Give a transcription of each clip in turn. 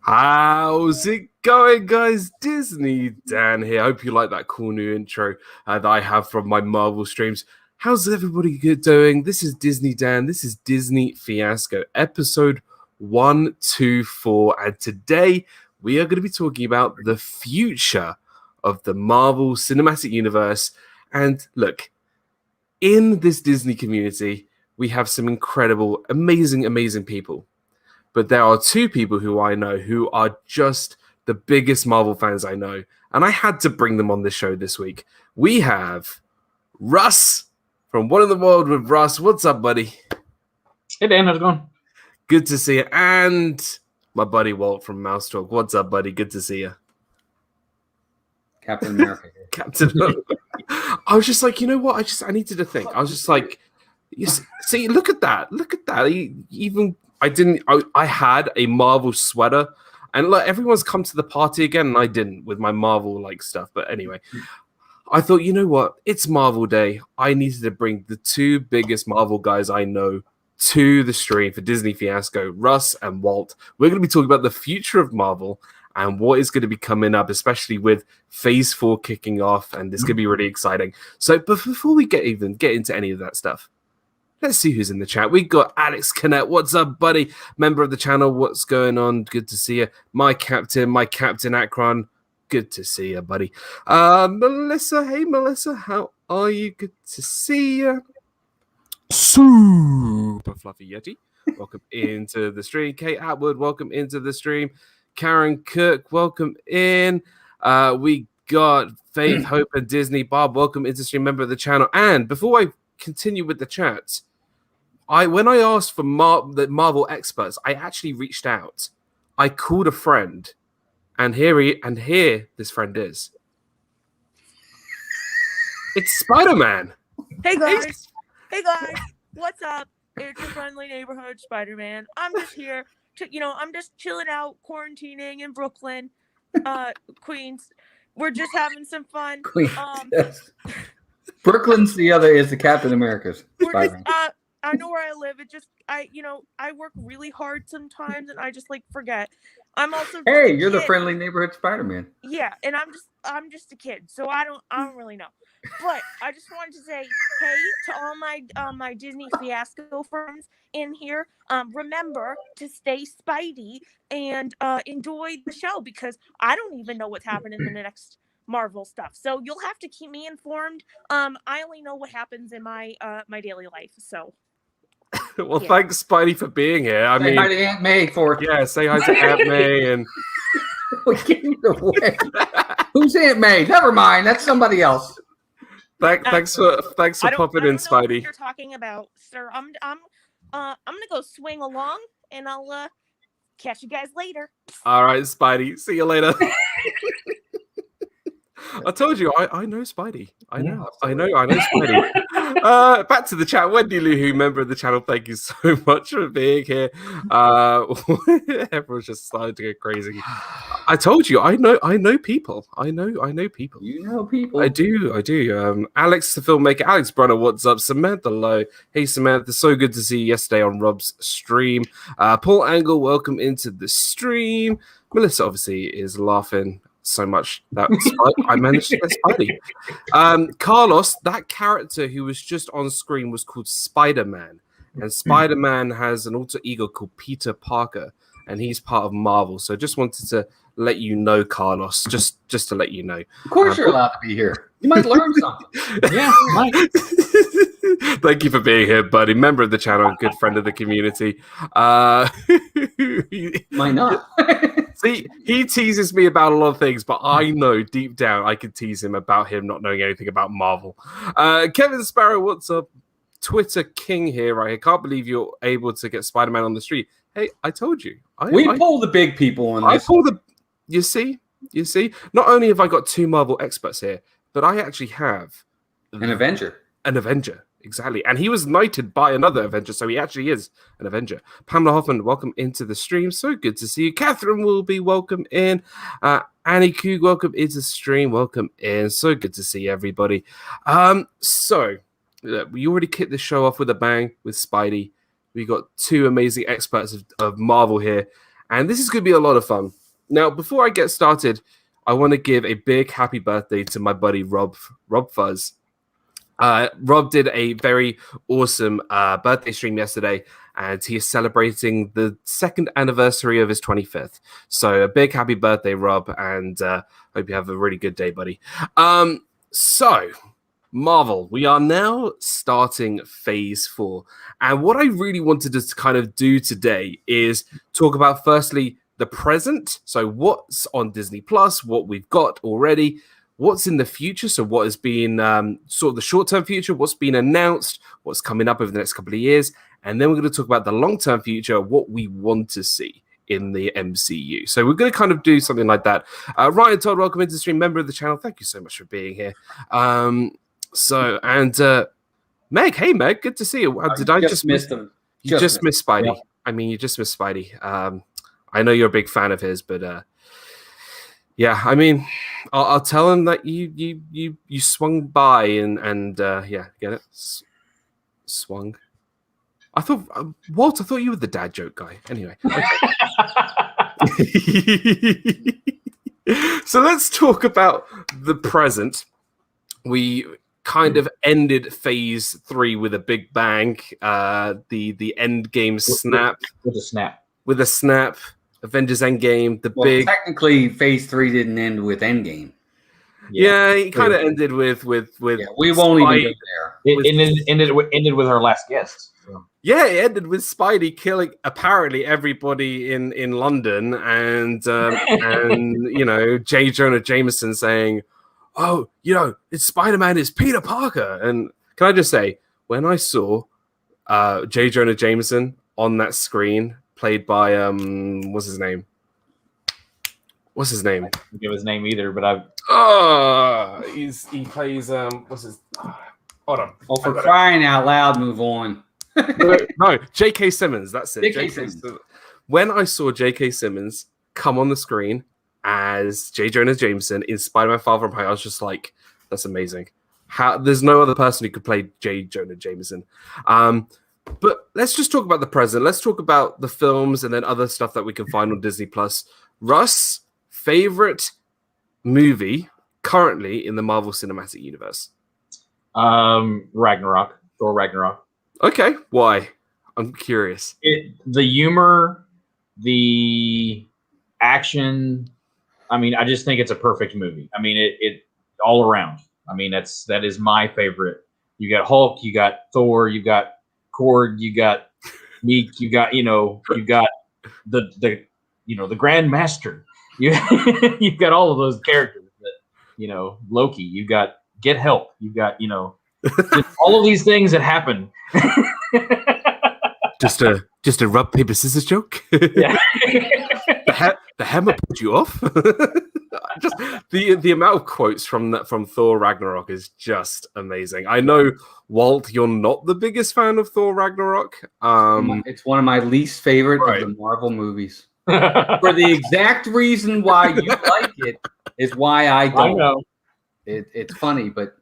How's it going, guys? Disney Dan here. Hope you like that cool new intro that I have from my Marvel streams. How's everybody doing? This is Disney Dan. This is Disney Fiasco, episode 124. And today we are going to be talking about the future of the Marvel Cinematic Universe. And look, in this Disney community, we have some incredible, amazing people. But there are two people who I know who are just the biggest Marvel fans I know. And I had to bring them on this show this week. We have Russ from One in the World with Russ. What's up, buddy? Hey, Dan. How's it going? Good to see you. And my buddy Walt from Mouse Talk. What's up, buddy? Good to see you. Captain America. Captain I was just like, you know what? I needed to think. I was just like, you see, look at that. Look at that. I had a Marvel sweater, and look, everyone's come to the party again, and I didn't with my Marvel like stuff. But anyway, I thought, you know what? It's Marvel Day. I needed to bring the two biggest Marvel guys I know to the stream for Disney Fiasco, Russ and Walt. We're going to be talking about the future of Marvel and what is going to be coming up, especially with Phase 4 kicking off, and this could be really exciting. So, but before we get into any of that stuff, let's see who's in the chat. We got Alex Connett. What's up, buddy? Member of the channel. What's going on? Good to see you. My captain Akron. Good to see you, buddy. Melissa. Hey, Melissa. How are you? Good to see you. Super Fluffy Yeti. Welcome into the stream. Kate Atwood. Welcome into the stream. Karen Cook. Welcome in. We got Faith, Hope, and Disney. Bob. Welcome into the stream. Member of the channel. And before I continue with the chats, when I asked for the Marvel experts, I actually reached out. I called a friend, and here this friend is. It's Spider-Man. Hey guys, what's up? It's your friendly neighborhood Spider-Man. I'm just here I'm just chilling out, quarantining in Brooklyn, Queens. We're just having some fun. Brooklyn's the other is the Captain America's. I know where I live. I work really hard sometimes, and I just forget. I'm also you're the friendly neighborhood Spider-Man. Yeah, and I'm just a kid, so I don't really know. But I just wanted to say hey to all my Disney Fiasco friends in here. Remember to stay Spidey and enjoy the show, because I don't even know what's happening in the next Marvel stuff, so you'll have to keep me informed. I only know what happens in my my daily life, so. Well, yeah. Thanks, Spidey, for being here. Say hi to Aunt May say hi to Aunt May and. We gave it away. Who's Aunt May? Never mind, that's somebody else. Thanks for popping in, Spidey. What you're talking about, sir. I'm gonna go swing along, and I'll catch you guys later. All right, Spidey. See you later. I told you, I know Spidey. I know Spidey. Back to the chat. Wendy Luhu, member of the channel, thank you so much for being here. Everyone's just starting to go crazy. I told you, I know people. I know people. You know people. I do. Alex, the filmmaker. Alex Brunner, what's up? Samantha Lowe. Hey, Samantha. So good to see you yesterday on Rob's stream. Paul Angle, welcome into the stream. Melissa, obviously, is laughing so much that I managed to get Spidey. Carlos, that character who was just on screen was called Spider-Man, and Spider-Man has an alter ego called Peter Parker, and he's part of Marvel. So just wanted to let you know, Carlos, just to let you know. Of course you're allowed to be here. You might learn something. Yeah, you might. Thank you for being here, buddy. Member of the channel, good friend of the community. Might not. See, he teases me about a lot of things, but I know deep down I could tease him about him not knowing anything about Marvel. Kevin Sparrow, what's up? Twitter King here, right? I can't believe you're able to get Spider-Man on the street. Hey, I told you. We pull the big people on this. I pull the... You see? Not only have I got two Marvel experts here, but I actually have... An Avenger. Exactly. And he was knighted by another Avenger, so he actually is an Avenger. Pamela Hoffman, welcome into the stream. So good to see you. Catherine will be welcome in. Annie Coog, welcome into the stream. Welcome in. So good to see everybody. So we already kicked the show off with a bang with Spidey. We got two amazing experts of Marvel here. and this is going to be a lot of fun. Now, before I get started, I want to give a big happy birthday to my buddy RobFuz. Rob did a very awesome birthday stream yesterday, and he is celebrating the 2nd anniversary of his 25th. So a big happy birthday, Rob, and hope you have a really good day, buddy. So, Marvel, we are now starting Phase 4. And what I really wanted to kind of do today is talk about, firstly, the present. So what's on Disney Plus, what we've got already, what's in the future. So what has been sort of the short-term future, what's been announced, what's coming up over the next couple of years. And then we're going to talk about the long-term future, what we want to see in the MCU. So we're going to kind of do something like that. Ryan Todd, welcome into the stream, member of the channel. Thank you so much for being here. Meg, hey Meg, good to see you. Did I just miss them? You just missed Spidey. Yeah. I mean, you just missed Spidey. I know you're a big fan of his, but yeah, I mean, I'll tell him that you swung by and yeah, get it? Swung. I thought Walt, I thought you were the dad joke guy. Anyway. Okay. So let's talk about the present. We kind of ended Phase 3 with a big bang. The end game snap. With a snap. Avengers Endgame, big. Technically, Phase 3 didn't end with Endgame. Yeah, it kind of ended with. Yeah, we won't even go there. It ended with our last guest. So. Yeah, it ended with Spidey killing apparently everybody in London, and you know, J. Jonah Jameson saying, "Oh, you know, it's Spider-Man, it's Peter Parker." And can I just say, when I saw J. Jonah Jameson on that screen, played by what's his name? I can't give his name either, but he plays what's his? Hold on. Oh, for crying out loud, move on. No, J.K. Simmons. That's it. J.K. Simmons. When I saw J.K. Simmons come on the screen as J. Jonah Jameson in Spider-Man: Far From Home, I was just like, "That's amazing." There's no other person who could play J. Jonah Jameson. But let's just talk about the present. Let's talk about the films and then other stuff that we can find on Disney Plus. Russ, favorite movie currently in the Marvel Cinematic Universe? Ragnarok. Thor Ragnarok. Okay, why? I'm curious. The humor, the action. I mean, I just think it's a perfect movie. I mean, it all around. I mean, that is my favorite. You got Hulk, you got Thor, you got Korg, you got Meek, you got the Grand Master. You've got all of those characters that Loki. You got Get Help. You got all of these things that happen. just a rub paper scissors joke. Yeah. The hammer put you off. Just the amount of quotes from Thor Ragnarok is just amazing. I know, Walt, you're not the biggest fan of Thor Ragnarok. It's one of my least favorite of the Marvel movies. For the exact reason why you like it is why I don't. I know. It's funny, but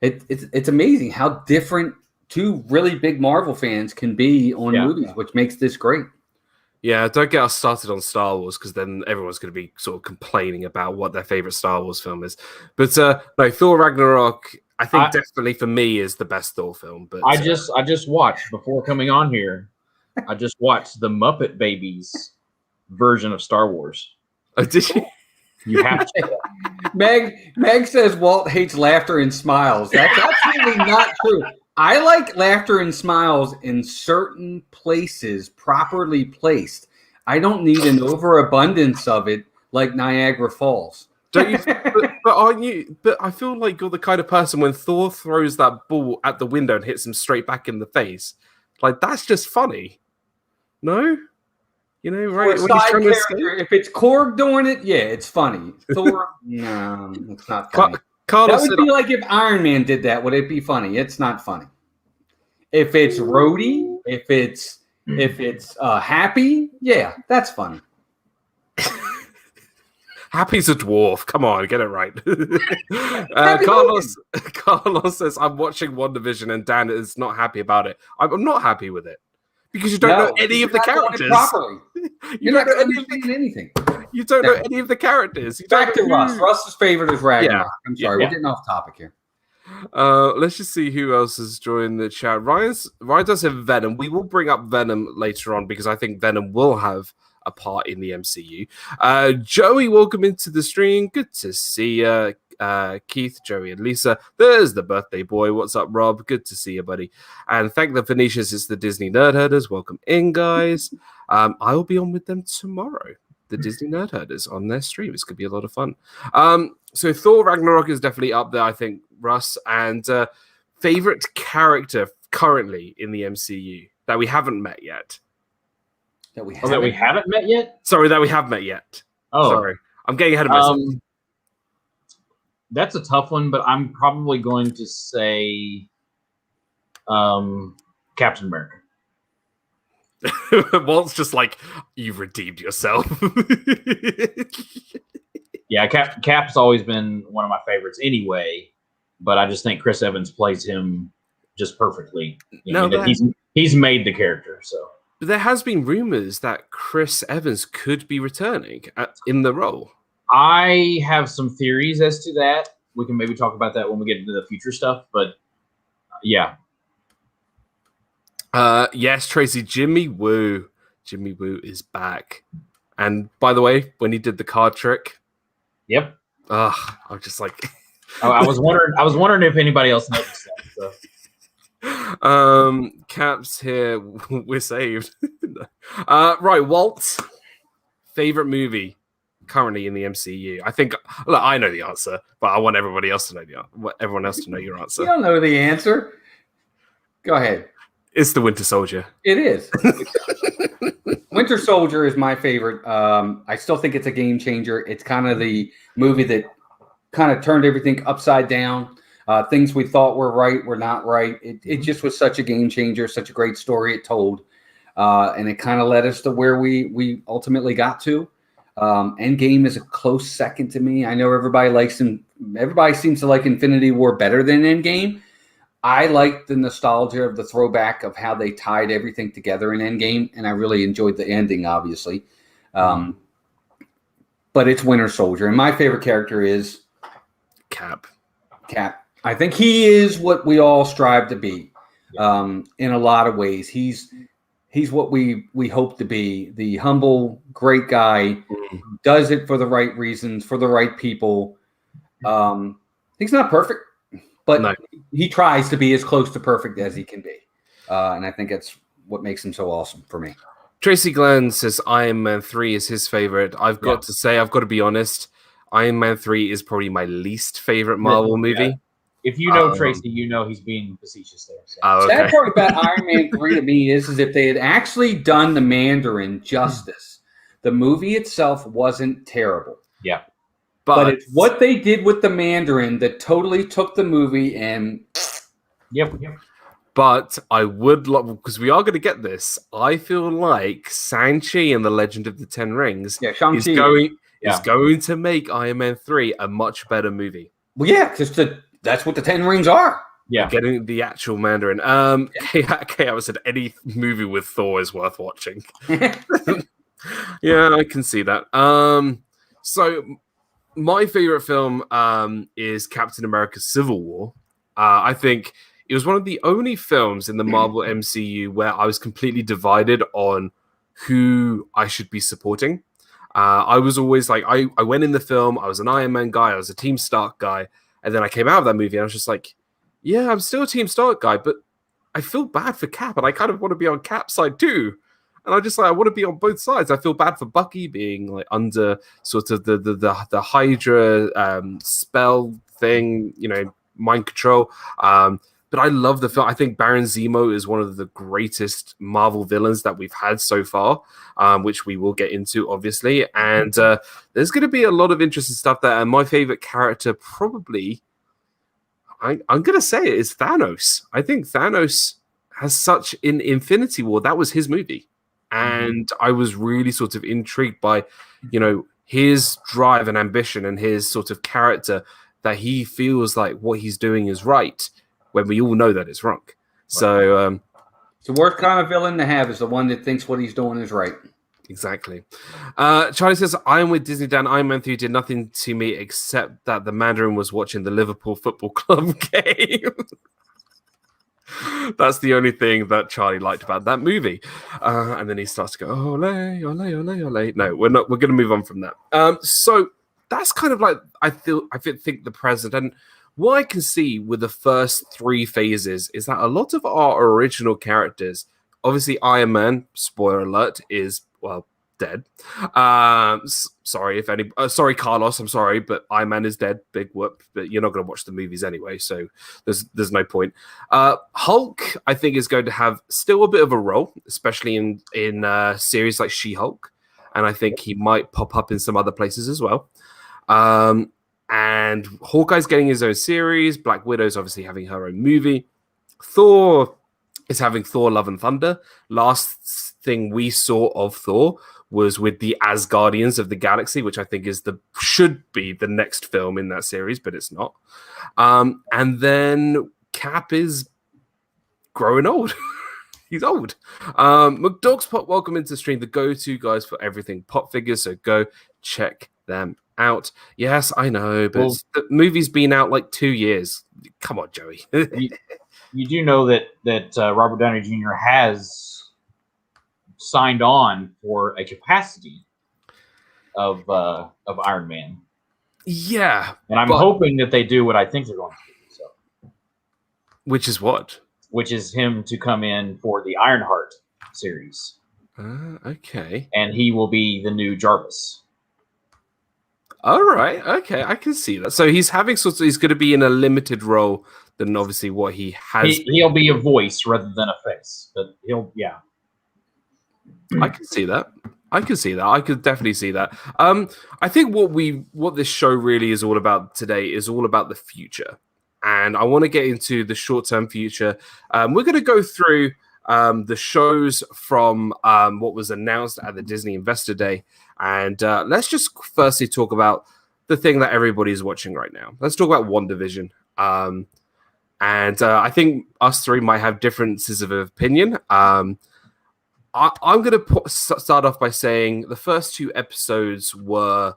it's amazing how different two really big Marvel fans can be on movies, which makes this great. Yeah, don't get us started on Star Wars, because then everyone's going to be sort of complaining about what their favorite Star Wars film is. But no, Thor Ragnarok, I think definitely for me is the best Thor film. But I just watched before coming on here. I just watched the Muppet Babies version of Star Wars. Oh, did you? You have to. Meg says Walt hates laughter and smiles. That's absolutely not true. I like laughter and smiles in certain places, properly placed. I don't need an overabundance of it like Niagara Falls. Don't you? but aren't you? But I feel like you're the kind of person when Thor throws that ball at the window and hits him straight back in the face. Like, that's just funny. No? Right? When he's trying to escape? If it's Korg doing it, yeah, it's funny. Thor, no, it's not funny. Carlos that would be like if Iron Man did that. Would it be funny? It's not funny. If it's Rhodey, if it's Happy, yeah, that's funny. Happy's a dwarf. Come on, get it right. Carlos says, I'm watching WandaVision and Dan is not happy about it. I'm not happy with it. Because you don't know any of the characters. Properly. You're not going to understand anything. You don't know any of the characters. Back to Russ. Russ's favorite is Ragnarok. Yeah. I'm sorry, we're getting off topic here. Let's just see who else has joined the chat. Ryan does have Venom. We will bring up Venom later on because I think Venom will have a part in the MCU. Joey, welcome into the stream. Good to see you. Keith, Joey, and Lisa. There's the birthday boy. What's up, Rob? Good to see you, buddy. And thank the Phoenicians. It's the Disney Nerd Herders. Welcome in, guys. I will be on with them tomorrow. The Disney Nerd Herders on their stream. It's gonna be a lot of fun. So Thor Ragnarok is definitely up there, I think, Russ. And favorite character currently in the MCU that we haven't met yet. That we haven't met yet? Sorry, that we have met yet. Oh, sorry, I'm getting ahead of myself. That's a tough one, but I'm probably going to say Captain America. Walt's just like, you've redeemed yourself. Yeah, Cap's always been one of my favorites anyway, but I just think Chris Evans plays him just perfectly. He's made the character, so. But there has been rumors that Chris Evans could be returning in the role. I have some theories as to that. We can maybe talk about that when we get into the future stuff, but yeah. Yes, Tracy, Jimmy Woo. Jimmy Woo is back. And by the way, when he did the card trick. Yep. I was just like I was wondering if anybody else noticed that. So. Caps here, we're saved. Right, Walt, favorite movie currently in the MCU. I think I know the answer, but I want everybody else to know everyone else to know your answer. You don't know the answer. Go ahead. It's the Winter Soldier. It is. Winter Soldier is my favorite. I still think it's a game changer. It's kind of the movie that kind of turned everything upside down. Things we thought were right were not right. It just was such a game changer, such a great story it told. And it kind of led us to where we ultimately got to. Endgame is a close second to me. I know everybody likes him. Everybody seems to like Infinity War better than Endgame. I like the nostalgia of the throwback of how they tied everything together in Endgame, and I really enjoyed the ending, obviously. But it's Winter Soldier, and my favorite character is Cap. I think he is what we all strive to be. In a lot of ways, he's what we hope to be. The humble, great guy who does it for the right reasons, for the right people. He's not perfect, but he tries to be as close to perfect as he can be. And I think that's what makes him so awesome for me. Tracy Glenn says Iron Man 3 is his favorite. I've got to be honest. Iron Man 3 is probably my least favorite Marvel movie. Yeah. If you know Tracy, you know he's being facetious there. So. Okay. Sad part about Iron Man 3 to me is if they had actually done the Mandarin justice, the movie itself wasn't terrible. Yeah. But it's what they did with the Mandarin that totally took the movie and... Yep. But I would love, because we are going to get this, I feel like Shang-Chi and the Legend of the Ten Rings is going to make Iron Man 3 a much better movie. Well, yeah, because that's what the Ten Rings are. Yeah. Getting the actual Mandarin. I said any movie with Thor is worth watching. Yeah, I can see that. So my favorite film is Captain America Civil War. I think it was one of the only films in the Marvel MCU where I was completely divided on who I should be supporting. I was always like, I went in the film, I was an Iron Man guy, I was a Team Stark guy, and then I came out of that movie and I was just like, yeah, I'm still a Team Stark guy, but I feel bad for Cap, and I kind of want to be on Cap's side too. And I just I want to be on both sides. I feel bad for Bucky being like under sort of the Hydra spell thing, mind control. But I love the film. I think Baron Zemo is one of the greatest Marvel villains that we've had so far, which we will get into, obviously. And there's going to be a lot of interesting stuff there. And my favorite character probably, I'm going to say it, is Thanos. I think Thanos has such, in Infinity War, that was his movie. And I was really sort of intrigued by, his drive and ambition and his sort of character, that he feels like what he's doing is right when we all know that it's wrong. So, It's the worst kind of villain to have is the one that thinks what he's doing is right. Exactly. Charlie says, I'm with Disney Dan. Iron Man 3 did nothing to me except that the Mandarin was watching the Liverpool Football Club game. That's the only thing that Charlie liked about that movie. And then he starts to go, ole, ole, ole, ole. No, we're not. We're going to move on from that. So that's kind of like, I think the president. What I can see with the first 3 phases is that a lot of our original characters, obviously Iron Man, spoiler alert, is, well, dead. Sorry if any, sorry Carlos, I'm sorry, but Iron Man is dead. Big whoop. But you're not going to watch the movies anyway, so there's no point. Hulk, I think, is going to have still a bit of a role, especially in series like She-Hulk, and I think he might pop up in some other places as well. And Hawkeye's getting his own series. Black Widow's obviously having her own movie. Thor is having Thor: Love and Thunder. Last thing we saw of Thor was with the Asgardians of the Galaxy, which I think should be the next film in that series, but it's not. And then Cap is growing old. He's old. McDog's Pop, welcome into the stream. The go-to guys for everything pop figures, so go check them out. Yes, I know, but the movie's been out like 2 years. Come on, Joey. You do know that Robert Downey Jr. has signed on for a capacity of Iron Man. Yeah, and I'm hoping that they do what I think they're going to do. So, which is what? Which is him to come in for the Ironheart series. Okay, and he will be the new Jarvis. All right, okay, I can see that. So he's having he's going to be in a limited role than obviously what he has. He'll be a voice rather than a face, but I can see that. I could definitely see that. I think what this show really is all about today is all about the future, and I want to get into the short-term future. We're going to go through the shows from what was announced at the Disney Investor Day, and let's just firstly talk about the thing that everybody is watching right now. Let's talk about WandaVision. And I think us three might have differences of opinion. I'm going to start off by saying the first 2 episodes were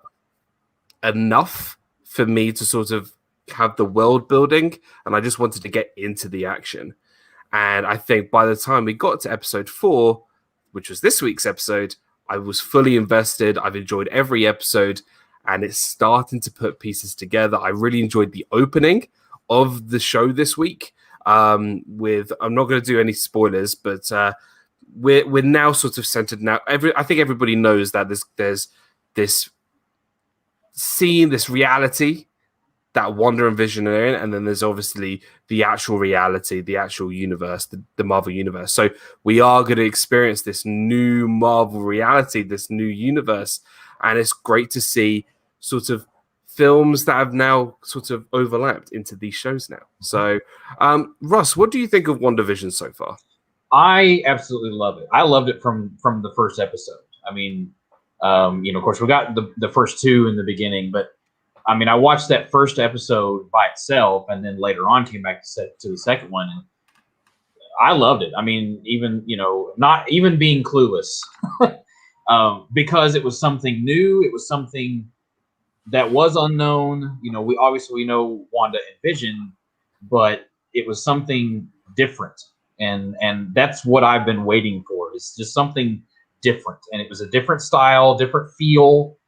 enough for me to sort of have the world building, and I just wanted to get into the action. And I think by the time we got to episode 4, which was this week's episode, I was fully invested. I've enjoyed every episode, and it's starting to put pieces together. I really enjoyed the opening of the show this week. I'm not going to do any spoilers, but we're now sort of centered now. I think everybody knows that there's this scene, this reality that Wanda and Vision are in, and then there's obviously the actual reality, the actual universe, the Marvel universe. So we are going to experience this new Marvel reality, this new universe, and it's great to see sort of films that have now sort of overlapped into these shows now. So, Russ, what do you think of WandaVision so far? I absolutely love it. I loved it from the first episode. I mean, of course, we got the first 2 in the beginning, but I mean, I watched that first episode by itself, and then later on came back to the second one, and I loved it. I mean, even not even being clueless, because it was something new. It was something that was unknown. We obviously know Wanda and Vision, but it was something different, and that's what I've been waiting for. It's just something different, and it was a different style, different feel.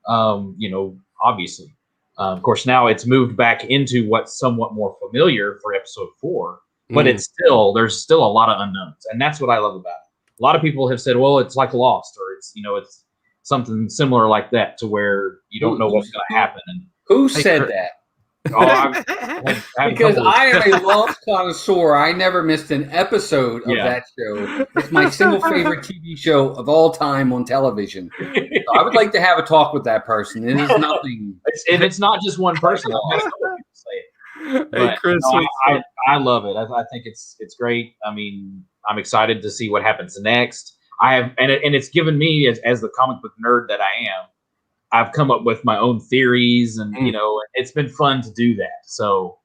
Obviously. Of course, now it's moved back into what's somewhat more familiar for episode 4, but there's still a lot of unknowns, and that's what I love about it. A lot of people have said, well, it's like Lost, or it's something similar like that, to where you don't know what's going to happen. And who said that? Because I am a Lost connoisseur. I never missed an episode of that show. It's my single favorite TV show of all time on television. So I would like to have a talk with that person. It is nothing. And it's not just one person. But, Chris, I love it. I think it's great. I mean, I'm excited to see what happens next. And it's given me, as the comic book nerd that I am, I've come up with my own theories, and it's been fun to do that. So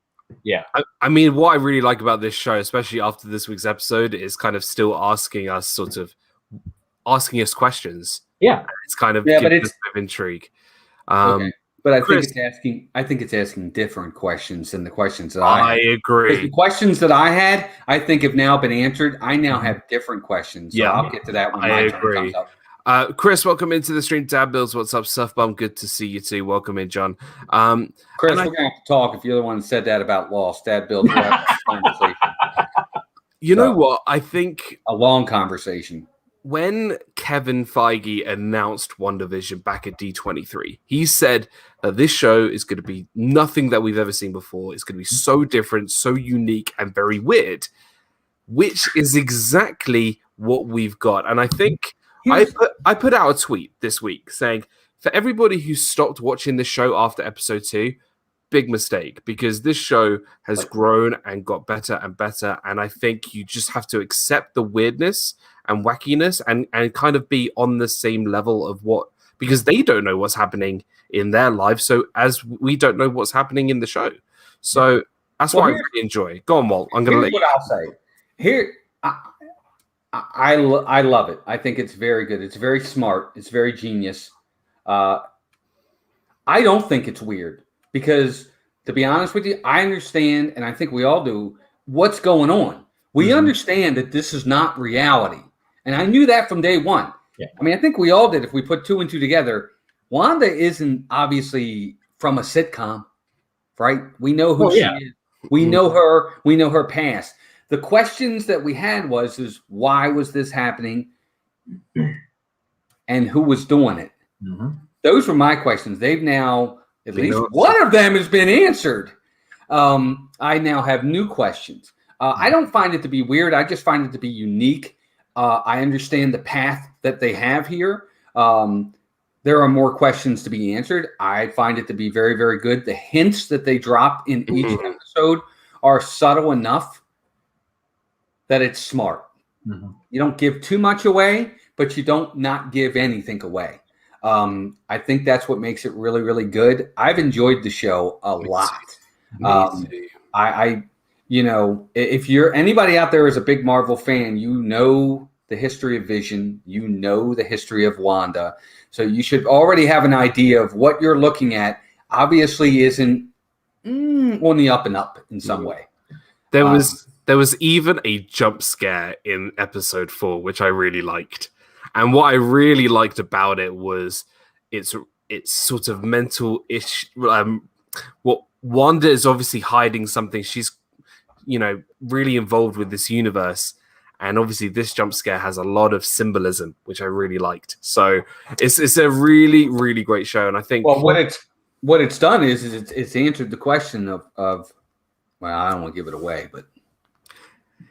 Yeah. I mean, what I really like about this show, especially after this week's episode, is kind of still asking us questions. Yeah. It's kind of but giving it's us a bit of intrigue. okay. But I Chris, think it's asking different questions than the questions that I I had. Because agree. the questions that I had, I think have now been answered. I now have different questions. So Yeah. I'll get to that when I my turn agree. comes up. Chris, welcome into the stream. Dad Bills, what's up? Suffbum, good to see you too. Welcome in, John. Chris, we're gonna have to talk if you're the one that said that about Lost. Dad Bills, we'll have a conversation. You know what? I think a long conversation. When Kevin Feige announced WandaVision back at D23, he said that this show is going to be nothing that we've ever seen before. It's going to be so different, so unique, and very weird, which is exactly what we've got. And I think I put out a tweet this week saying, for everybody who stopped watching this show after episode 2, big mistake, because this show has grown and got better and better. And I think you just have to accept the weirdness and wackiness and kind of be on the same level of because they don't know what's happening in their lives. So as we don't know what's happening in the show. So that's what I really enjoy. Go on, Walt. I'm going to let you. What I'll say. Here, I love it. I think it's very good. It's very smart. It's very genius. I don't think it's weird because, to be honest with you, I understand, and I think we all do, what's going on. We understand that this is not reality. And I knew that from day one. Yeah. I mean, I think we all did. If we put 2 and 2 together, Wanda isn't obviously from a sitcom, right? We know who she is. We know her. We know her past. The questions that we had is why was this happening and who was doing it? Those were my questions. They've now, at least one of them has been answered. I now have new questions. I don't find it to be weird. I just find it to be unique. I understand the path that they have here. There are more questions to be answered. I find it to be very, very good. The hints that they drop in each episode are subtle enough that it's smart. You don't give too much away, but you don't not give anything away. I think that's what makes it really, really good. I've enjoyed the show a lot. If you're anybody out there is a big Marvel fan, you know the history of Vision, you know the history of Wanda. So you should already have an idea of what you're looking at. Obviously isn't on the up and up in some way. There was even a jump scare in episode 4, which I really liked. And what I really liked about it was it's sort of mental-ish. What Wanda is obviously hiding something. She's, really involved with this universe. And obviously this jump scare has a lot of symbolism, which I really liked. So it's a really, really great show. And I think what it's done is it's answered the question of well, I don't want to give it away, but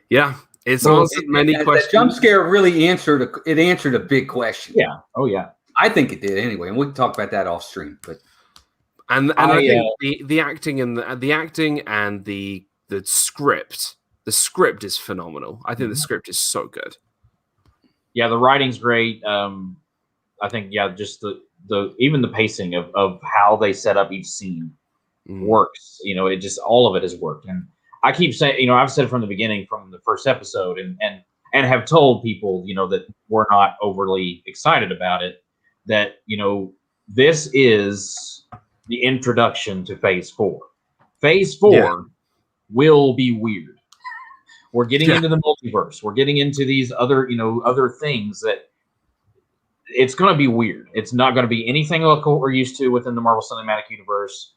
yeah, it's answered many questions. The jump scare really answered a big question. Yeah. Oh yeah. I think it did anyway, and we can talk about that off stream. But I think the acting and the script. The script is phenomenal. I think the script is so good. Yeah, the writing's great. I think just the even the pacing of how they set up each scene works. It just all of it has worked. And I keep saying, I've said from the beginning, from the first episode, and have told people, that we're not overly excited about it, that this is the introduction to Phase 4. Phase 4 will be weird. We're getting into the multiverse. We're getting into these other things that it's going to be weird. It's not going to be anything like what we're used to within the Marvel Cinematic Universe.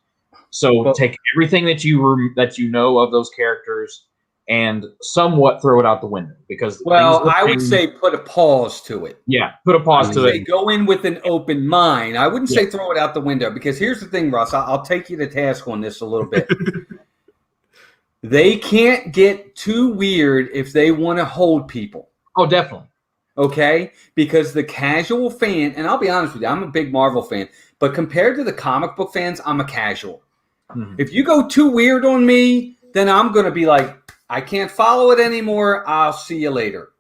So take everything that you know of those characters and somewhat throw it out the window because I would say put a pause to it. Yeah, put a pause to it. Go in with an open mind. I wouldn't say throw it out the window because here's the thing, Russ. I'll take you to task on this a little bit. They can't get too weird if they want to hold people. Oh, definitely. Okay? Because the casual fan, and I'll be honest with you, I'm a big Marvel fan, but compared to the comic book fans, I'm a casual. If you go too weird on me, then I'm going to be like, I can't follow it anymore. I'll see you later.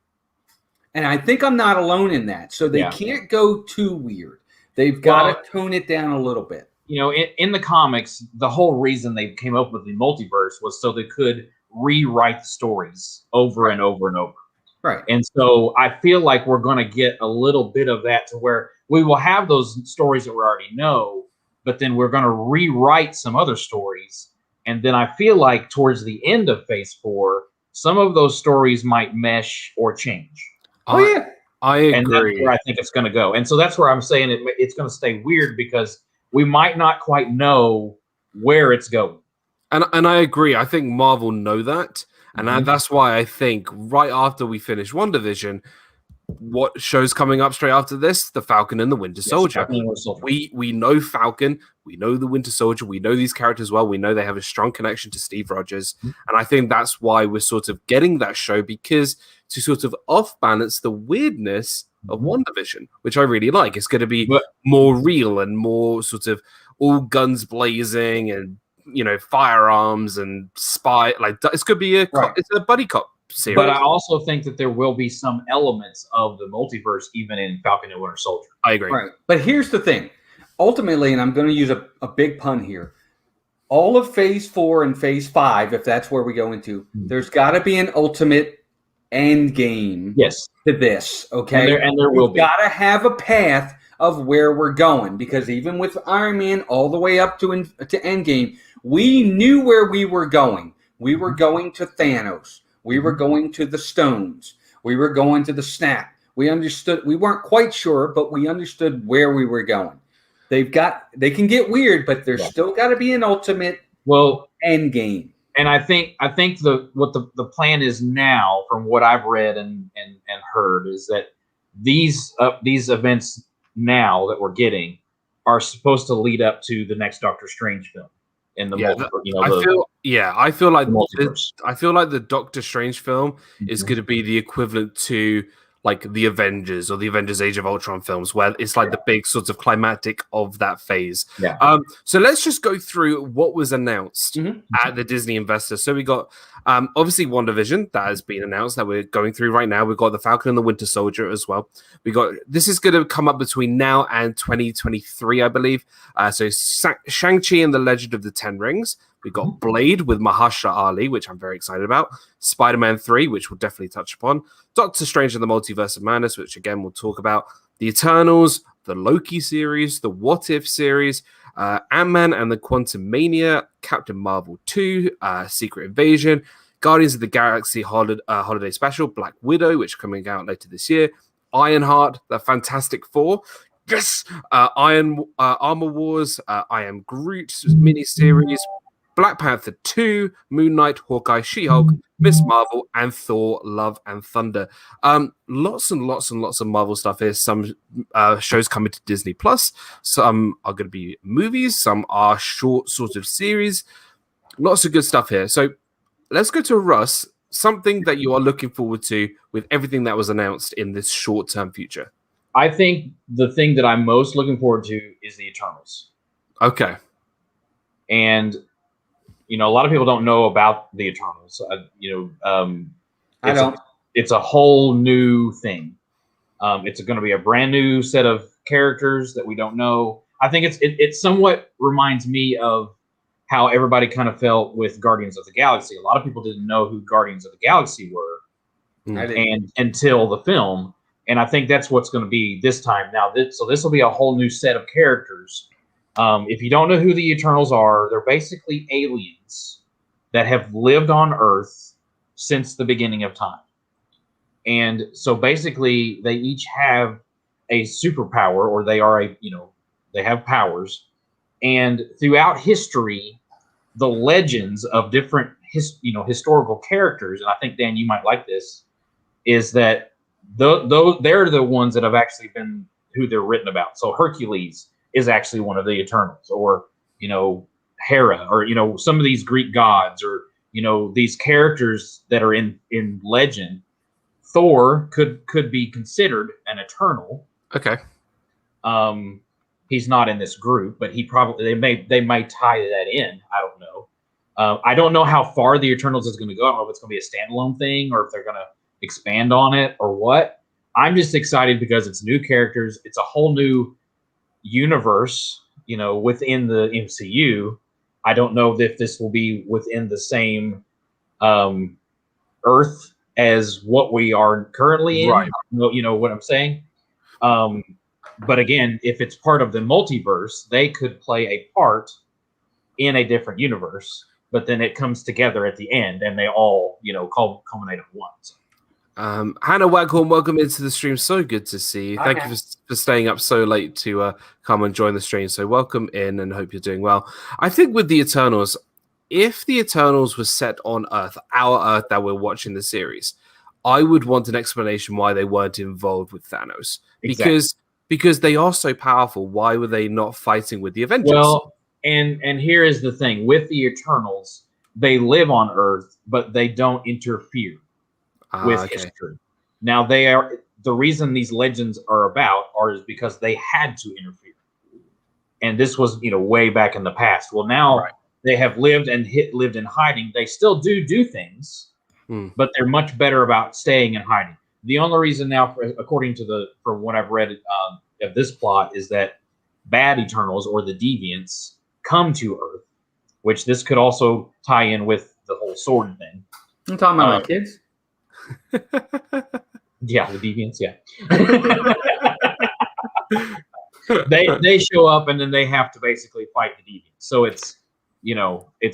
And I think I'm not alone in that. So they can't go too weird. They've got to tone it down a little bit. you know, in the comics, the whole reason they came up with the multiverse was so they could rewrite the stories over and over and over. Right. And so I feel like we're going to get a little bit of that, to where we will have those stories that we already know, but then we're going to rewrite some other stories. And then I feel like towards the end of Phase 4, some of those stories might mesh or change. Oh, yeah. I And that's agree. where I think it's going to go. And so that's where I'm saying it's going to stay weird, because we might not quite know where it's going. And I agree. I think Marvel know that. And that's why I think right after we finish WandaVision, what show's coming up straight after this? The Falcon and the Winter Soldier. We know Falcon. We know the Winter Soldier. We know these characters well. We know they have a strong connection to Steve Rogers. And I think that's why we're sort of getting that show, because to sort of off-balance the weirdness of WandaVision, which I really like. It's going to be more real and more sort of all guns blazing and, you know, firearms and spy. Like, it's going to be it's a buddy cop series. But I also think that there will be some elements of the multiverse even in Falcon and Winter Soldier. I agree. Right. But here's the thing. Ultimately, and I'm going to use a big pun here, all of Phase 4 and Phase 5, if that's where we go into, there's got to be an ultimate end game to this, okay? And there will be. We've got to have a path of where we're going, because even with Iron Man all the way up to Endgame, we knew where we were going. We were going to Thanos. We were going to the stones. We were going to the snap. We understood. We weren't quite sure, but we understood where we were going. They can get weird, but there's still got to be an ultimate end game. And I think the plan is now, from what I've read and heard, is that these events now that we're getting are supposed to lead up to the next Doctor Strange film in the I feel like the Doctor Strange film is going to be the equivalent to like the Avengers or the Avengers Age of Ultron films, where it's like the big sort of climactic of that phase. So let's just go through what was announced at the Disney Investor. So we got obviously WandaVision that has been announced that we're going through right now. We've got the Falcon and the Winter Soldier as well. This is going to come up between now and 2023, I believe. So Shang-Chi and the Legend of the Ten Rings. We got Blade with Mahershala Ali, which I'm very excited about. Spider-Man 3, which we'll definitely touch upon. Doctor Strange and the Multiverse of Madness, which again we'll talk about. The Eternals, the Loki series, the What If series, Ant-Man and the Quantumania, Captain Marvel 2, Secret Invasion, Guardians of the Galaxy Holiday Special, Black Widow, which is coming out later this year, Ironheart, the Fantastic Four, yes, Armor Wars, I Am Groot miniseries, Black Panther 2, Moon Knight, Hawkeye, She-Hulk, Miss Marvel, and Thor, Love and Thunder. Lots and lots and lots of Marvel stuff here. Some shows coming to Disney Plus. Some are going to be movies. Some are short sort of series. Lots of good stuff here. So let's go to Russ. Something that you are looking forward to with everything that was announced in this short-term future. I think the thing that I'm most looking forward to is the Eternals. Okay. And you know, a lot of people don't know about the Eternals. I don't. It's a whole new thing. It's going to be a brand new set of characters that we don't know. I think it somewhat reminds me of how everybody kind of felt with Guardians of the Galaxy. A lot of people didn't know who Guardians of the Galaxy were, and until the film. And I think that's what's going to be this time. Now, this will be a whole new set of characters. If you don't know who the Eternals are, they're basically aliens that have lived on Earth since the beginning of time. And so basically they each have a superpower, or they are they have powers. And throughout history, the legends of different historical characters, and I think, Dan, you might like this, is that they're the ones that have actually been who they're written about. So Hercules is actually one of the Eternals, or Hera, or some of these Greek gods, or these characters that are in legend. Thor could be considered an Eternal. Okay. He's not in this group, but they may tie that in. I don't know. I don't know how far the Eternals is going to go. I don't know if it's going to be a standalone thing or if they're going to expand on it or what. I'm just excited because it's new characters. It's a whole new universe. within the MCU. I don't know if this will be within the same Earth as what we are currently in. Right. You know what I'm saying? But again, if it's part of the multiverse, they could play a part in a different universe, but then it comes together at the end and they all, culminate at once. Hannah Waghorn, welcome into the stream. So good to see you. Thank you for staying up so late to come and join the stream. So welcome in and hope you're doing well. I think with the Eternals, if the Eternals was set on Earth, our Earth that we're watching the series, I would want an explanation why they weren't involved with Thanos. Exactly. Because they are so powerful. Why were they not fighting with the Avengers? Well, and here is the thing. With the Eternals, they live on Earth, but they don't interfere with history. Now the reason these legends are is because they had to interfere, and this was way back in the past. Well, now they have lived in hiding. They still do things, but they're much better about staying in hiding. The only reason now, according to from what I've read of this plot, is that bad Eternals or the Deviants come to Earth, which this could also tie in with the whole sword thing. I'm talking about my kids. Yeah, the Deviants. Yeah, they show up and then they have to basically fight the Deviants. So it's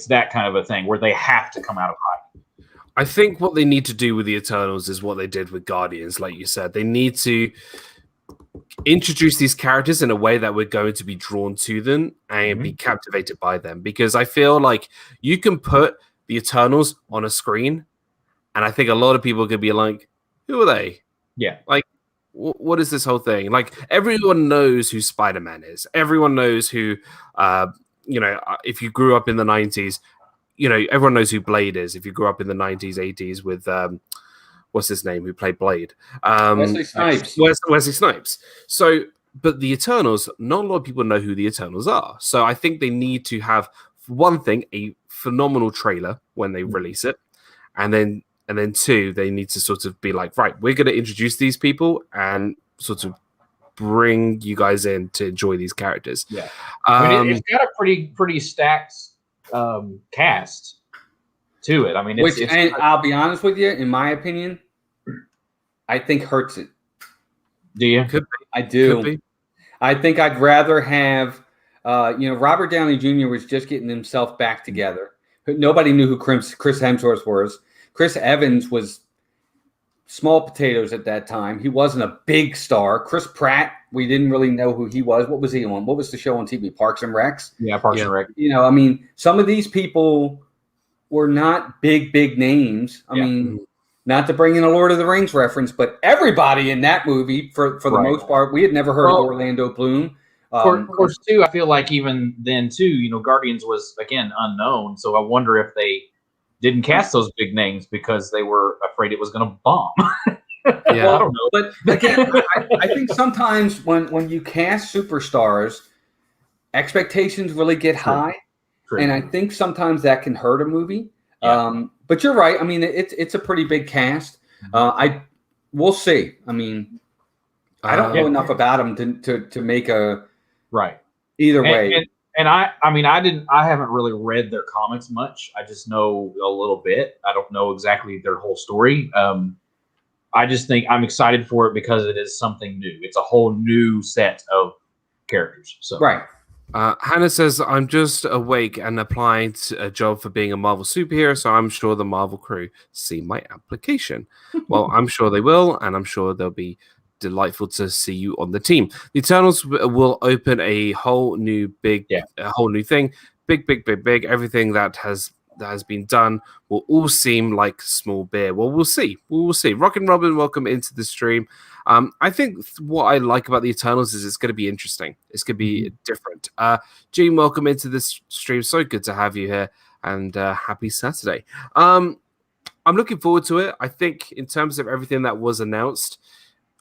that kind of a thing where they have to come out of hiding. I think what they need to do with the Eternals is what they did with Guardians, like you said. They need to introduce these characters in a way that we're going to be drawn to them and be captivated by them. Because I feel like you can put the Eternals on a screen, and I think a lot of people could be like, who are they? Yeah. Like, what is this whole thing? Like, everyone knows who Spider-Man is. Everyone knows who, if you grew up in the 90s, everyone knows who Blade is. If you grew up in the 90s, 80s with, what's his name, who played Blade? Wesley Snipes. Wesley Snipes. So, but the Eternals, not a lot of people know who the Eternals are. So I think they need to have, one thing, a phenomenal trailer when they release it. And then two, they need to sort of be like, right, we're going to introduce these people and sort of bring you guys in to enjoy these characters. Yeah. It's got a pretty stacked cast to it. I mean, and I'll be honest with you, in my opinion, I think hurts it. Do you? Could be. I do. Could be. I think I'd rather have, Robert Downey Jr. was just getting himself back together. Nobody knew who Chris Hemsworth was. Chris Evans was small potatoes at that time. He wasn't a big star. Chris Pratt, we didn't really know who he was. What was he on? What was the show on TV? Parks and Recs? Yeah, Parks and Rec. Some of these people were not big names. I mean, not to bring in a Lord of the Rings reference, but everybody in that movie, for the most part, we had never heard of Orlando Bloom. Of course, too, I feel like even then, too, Guardians was, again, unknown. So I wonder if they didn't cast those big names because they were afraid it was going to bomb. Yeah, I don't know. But again, I think sometimes when you cast superstars, expectations really get high. True. And I think sometimes that can hurt a movie. Yeah. But you're right. I mean, it's a pretty big cast. We'll see. I mean, I don't know enough about them to make a either way. And I haven't really read their comics much. I just know a little bit. I don't know exactly their whole story. I just think I'm excited for it because it is something new. It's a whole new set of characters. So Hannah says, I'm just awake and applying to a job for being a Marvel superhero, so I'm sure the Marvel crew see my application. Well, I'm sure they will, and I'm sure they'll be delightful to see you on the team. The Eternals will open a whole new a whole new thing. Big. Everything that has been done will all seem like small beer. Well, we'll see. Rock and Robin, welcome into the stream. I think what I like about the Eternals is it's going to be interesting. It's going to be different. Gene, welcome into this stream. So good to have you here, and happy Saturday. I'm looking forward to it. I think in terms of everything that was announced,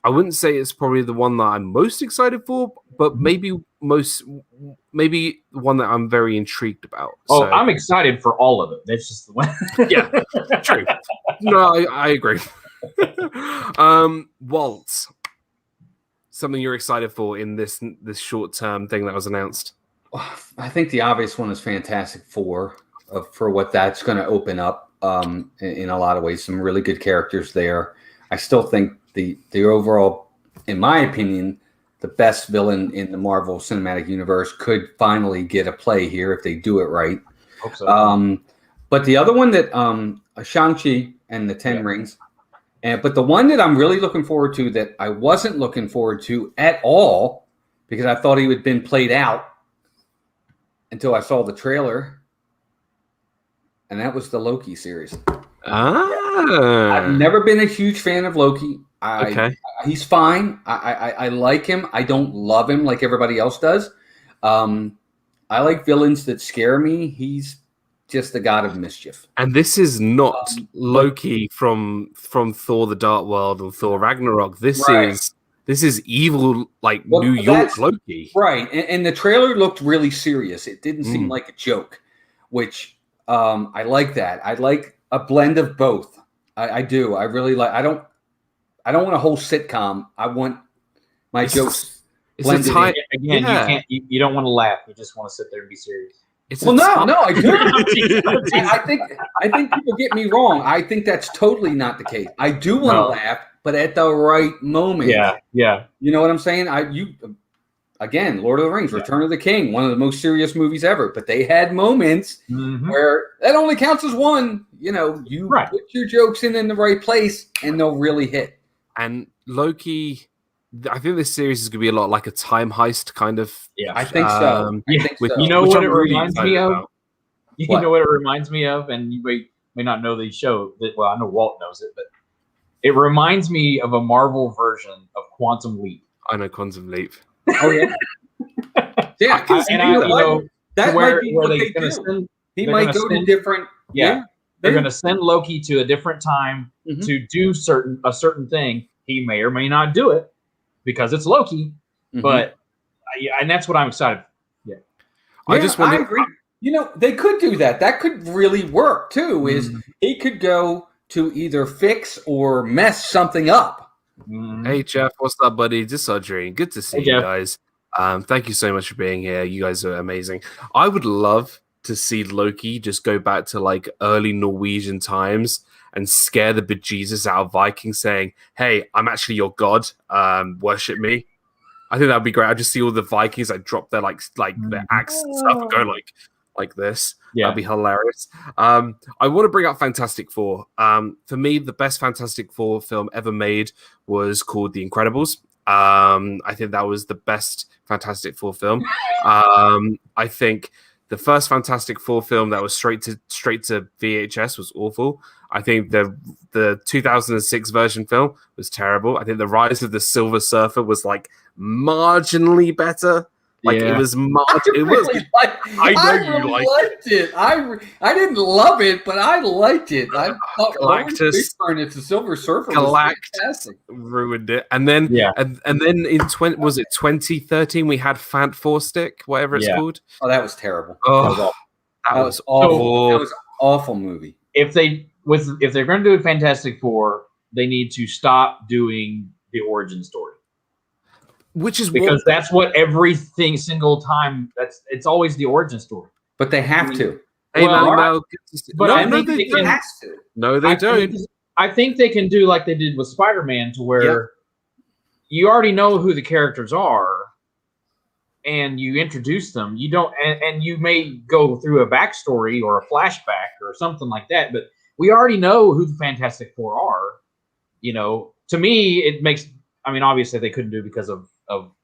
I wouldn't say it's probably the one that I'm most excited for, but maybe one that I'm very intrigued about. Oh, so, I'm excited for all of it. That's just the one. Yeah, true. No, I agree. Walt, something you're excited for in this short-term thing that was announced? I think the obvious one is Fantastic Four for what that's going to open up in a lot of ways. Some really good characters there. I still think the overall, in my opinion, the best villain in the Marvel Cinematic Universe could finally get a play here if they do it right. Hope so. But the other one that Shang-Chi and the Ten Rings, but the one that I'm really looking forward to that I wasn't looking forward to at all because I thought he had been played out until I saw the trailer, and that was the Loki series. I've never been a huge fan of Loki. He's fine. I like him. I don't love him like everybody else does. I like villains that scare me. He's just the god of mischief. And this is not Loki from Thor: The Dark World or Thor: Ragnarok. This is evil, like New York Loki. Right. And the trailer looked really serious. It didn't seem like a joke, which I like that. I like a blend of both. I do. I really like. I don't want a whole sitcom. I want my jokes blended in. Again, you don't want to laugh. You just want to sit there and be serious. No, I do. I think people get me wrong. I think that's totally not the case. I do want to laugh, but at the right moment. Yeah. You know what I'm saying? Again, Lord of the Rings, Return of the King, one of the most serious movies ever. But they had moments where that only counts as one. You know, you put your jokes in the right place, and they'll really hit. And Loki, I think this series is going to be a lot like a time heist kind of. Yeah, I think so. You know what it reminds me of? You know what it reminds me of? And you may not know the show. Well, I know Walt knows it, but it reminds me of a Marvel version of Quantum Leap. I know Quantum Leap. Oh, yeah. Yeah, that might be what they do. He might go to different... Yeah. They're going to send Loki to a different time to do a certain thing. He may or may not do it because it's Loki, but and that's what I'm excited. Yeah, I agree. You know, they could do that. That could really work too. Is he could go to either fix or mess something up. Hey Jeff, what's up, buddy? This is Audrey. Good to see you guys. Thank you so much for being here. You guys are amazing. I would love to see Loki just go back to like early Norwegian times and scare the bejesus out of Vikings, saying, "Hey, I'm actually your god. Worship me." I think that'd be great. I just see all the Vikings like drop their like their axe and stuff and go like this. Yeah, that'd be hilarious. I want to bring up Fantastic Four. For me, the best Fantastic Four film ever made was called The Incredibles. I think that was the best Fantastic Four film. I think the first Fantastic Four film that was straight to VHS was awful. I think the 2006 version film was terrible. I think the Rise of the Silver Surfer was like marginally better. Like it was marginally. I liked it. I didn't love it, but I liked it. I thought Galactus it's the Silver Surfer. Galactus ruined it, and then and then in 2013 we had Fant Four Stick, whatever it's called. Oh, that was terrible. Oh, that was awful. That was an awful movie. If they're going to do a Fantastic Four, they need to stop doing the origin story. Which is because that's what everything single time it's always the origin story. But they have to. Hey, but I think they can. No, they don't. I think they can do like they did with Spider-Man, to where you already know who the characters are, and you introduce them. You don't, and you may go through a backstory or a flashback or something like that. But we already know who the Fantastic Four are. You know, to me, it makes. I mean, obviously they couldn't do it because of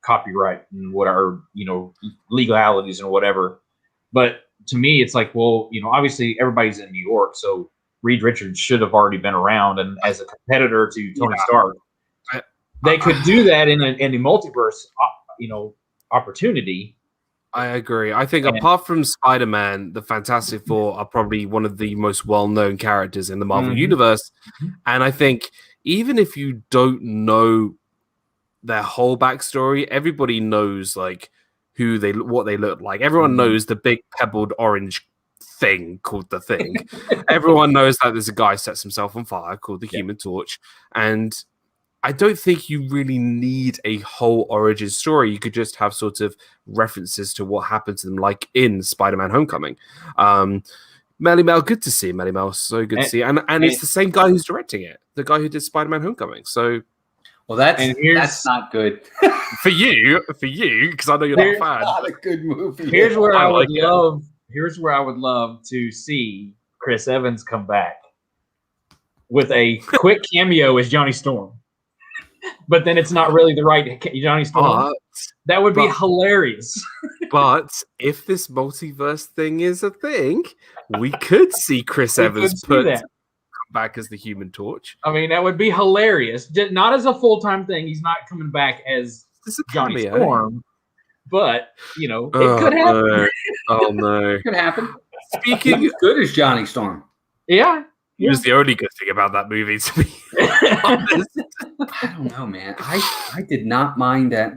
copyright and whatever, you know, legalities and whatever. But to me, it's like, well, you know, obviously everybody's in New York, so Reed Richards should have already been around, and as a competitor to Tony Stark, they could do that in a multiverse, you know, opportunity. I agree. I think apart from Spider-Man, the Fantastic Four are probably one of the most well-known characters in the Marvel universe, and I think even if you don't know their whole backstory, everybody knows like what they look like. Everyone knows the big pebbled orange thing called the Thing. Everyone knows that there's a guy who sets himself on fire called the Human Torch, and I don't think you really need a whole origin story. You could just have sort of references to what happened to them, like in Spider-Man: Homecoming. Melly Mel, good to see Melly Mel. So good to see, and it's the same guy who's directing it, the guy who did Spider-Man: Homecoming. So, well, that's not good for you, because I know you're not a fan. Not a good movie. Here's where I would love. Here's where I would love to see Chris Evans come back with a quick cameo as Johnny Storm. But then it's not really the right Johnny Storm. That would be hilarious. But if this multiverse thing is a thing, we could see Chris Evans come back as the Human Torch. I mean, that would be hilarious. Not as a full-time thing. He's not coming back as Johnny Storm. But, it could happen. Oh, no. It could happen. Speaking as good as Johnny Storm. Yeah. He was the only good thing about that movie, to be honest. I don't know, man. I did not mind that.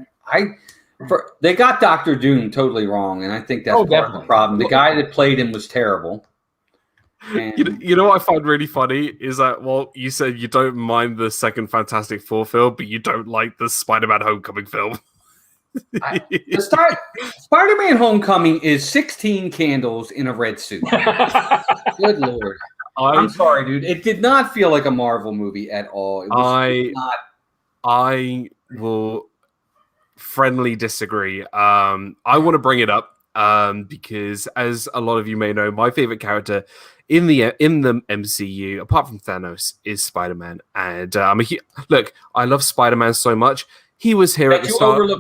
They got Doctor Doom totally wrong, and I think that's part of the problem. The guy that played him was terrible. And you know what I find really funny is that, well, you said you don't mind the second Fantastic Four film, but you don't like the Spider-Man Homecoming film. Spider-Man Homecoming is 16 candles in a red suit. Good Lord. I'm sorry, dude. It did not feel like a Marvel movie at all. It was not. I will friendly disagree. I want to bring it up because, as a lot of you may know, my favorite character in the MCU, apart from Thanos, is Spider-Man. And look, I love Spider-Man so much. He was here at the start.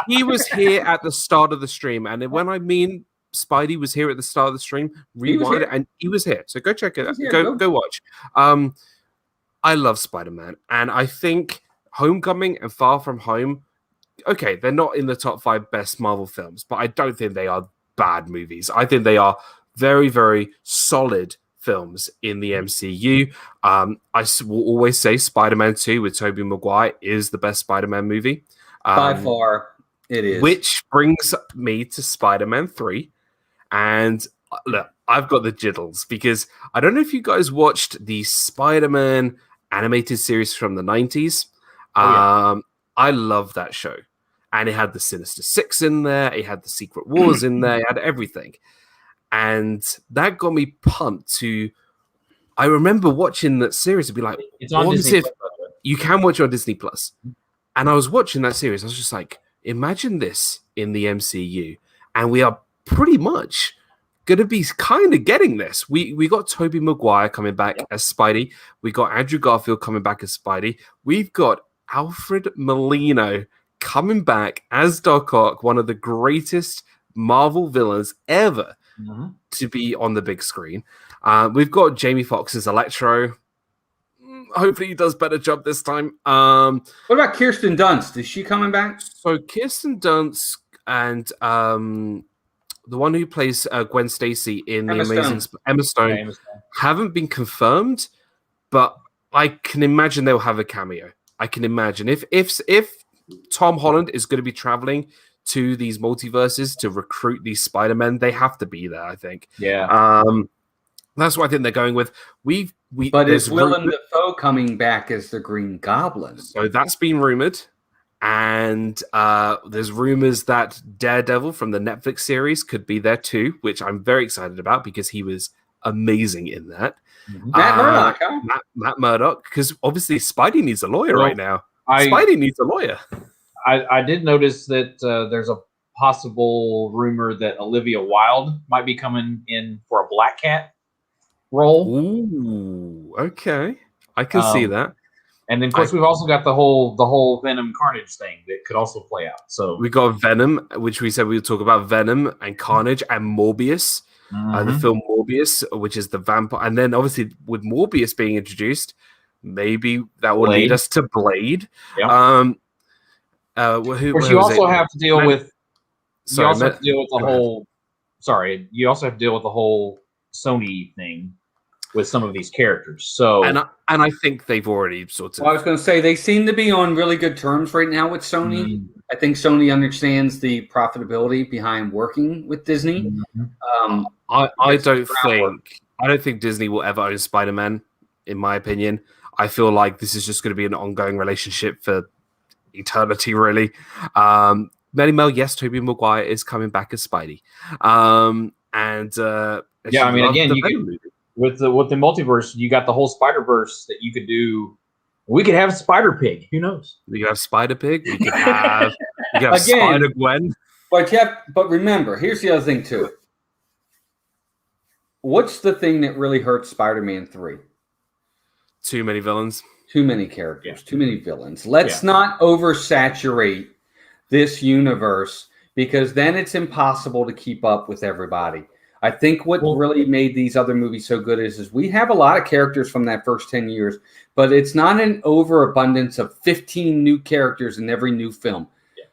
He was here at the start of the stream, and when I mean Spidey was here at the start of the stream, rewind it, and he was here. So go check it out. Go watch. I love Spider-Man, and I think Homecoming and Far From Home, okay, they're not in the top 5 best Marvel films, but I don't think they are bad movies. I think they are very, very solid films in the MCU. I will always say Spider-Man 2 with Tobey Maguire is the best Spider-Man movie. By far, it is. Which brings me to Spider-Man 3. And look, I've got the jittles because I don't know if you guys watched the Spider-Man animated series from the 90s. I love that show. And it had the Sinister Six in there. It had the Secret Wars in there. It had everything. And that got me pumped to... I remember watching that series and be like... It's on Disney Plus. You can watch it on Disney Plus. And I was watching that series. I was just like, imagine this in the MCU. And we are pretty much going to be kind of getting this. We got Tobey Maguire coming back as Spidey. We got Andrew Garfield coming back as Spidey. We've got Alfred Molina coming back as Doc Ock, one of the greatest Marvel villains ever to be on the big screen. We've got Jamie Foxx as Electro. Hopefully he does a better job this time. What about Kirsten Dunst? Is she coming back? So Kirsten Dunst and the one who plays Gwen Stacy in Emma Stone haven't been confirmed, but I can imagine they'll have a cameo. I can imagine if Tom Holland is going to be traveling to these multiverses to recruit these Spider-Men, they have to be there, I think. Yeah. That's what I think they're going with. But is Willem Dafoe coming back as the Green Goblin? So that's been rumored. And there's rumors that Daredevil from the Netflix series could be there too, which I'm very excited about because he was amazing in that. Matt Murdock, huh? Matt Murdock, because obviously Spidey needs a lawyer right now. Spidey needs a lawyer. I did notice that there's a possible rumor that Olivia Wilde might be coming in for a Black Cat role. Ooh, okay. I can see that. And then, of course, we've also got the whole Venom Carnage thing that could also play out. So we got Venom, which we said we would talk about Venom and Carnage and Morbius, the film Morbius, which is the vampire. And then, obviously, with Morbius being introduced, maybe that will lead us to Blade. Yeah. You also have to deal with the whole Sony thing with some of these characters. So and I think they've already sort of... Well, I was going to say, they seem to be on really good terms right now with Sony. I think Sony understands the profitability behind working with Disney. I don't think Disney will ever own Spider-Man, in my opinion. I feel like this is just going to be an ongoing relationship for eternity, really. Melly Mel, yes, Tobey Maguire is coming back as Spidey. Yeah, I mean, again, with the multiverse, you got the whole Spider-Verse that you could do. We could have Spider-Pig. Who knows? We could have Spider-Pig. We could have Again, Spider-Gwen. But remember, here's the other thing too. What's the thing that really hurts Spider-Man 3? Too many villains. Too many characters. Too many villains. Let's not oversaturate this universe, because then it's impossible to keep up with everybody. I think what really made these other movies so good is we have a lot of characters from that first 10 years, but it's not an overabundance of 15 new characters in every new film. Yeah.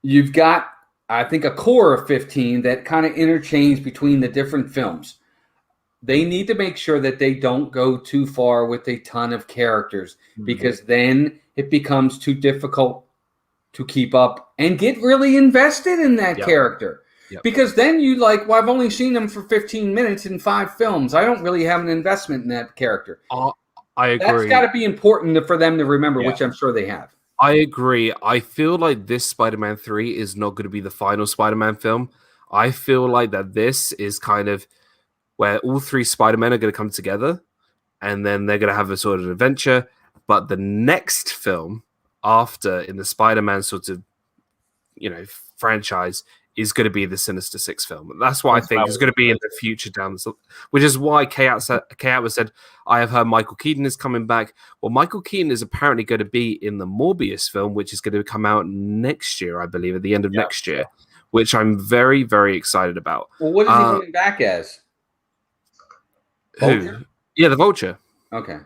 You've got, I think, a core of 15 that kind of interchange between the different films. They need to make sure that they don't go too far with a ton of characters, because then it becomes too difficult to keep up and get really invested in that character. Yep. Because then you well, I've only seen them for 15 minutes in 5 films. I don't really have an investment in that character. I agree. That's got to be important for them to remember, which I'm sure they have. I agree. I feel like this Spider-Man 3 is not going to be the final Spider-Man film. I feel like that this is kind of where all 3 Spider-Men are going to come together, and then they're going to have a sort of adventure. But the next film after in the Spider-Man sort of, franchise is going to be the Sinister Six film. That's what I think is going to be in the future which is why Kay Atwood said, I have heard Michael Keaton is coming back. Well, Michael Keaton is apparently going to be in the Morbius film, which is going to come out next year, I believe, at the end of next year, which I'm very, very excited about. Well, what is he coming back as? Vulture? Who? Yeah, the Vulture. Okay.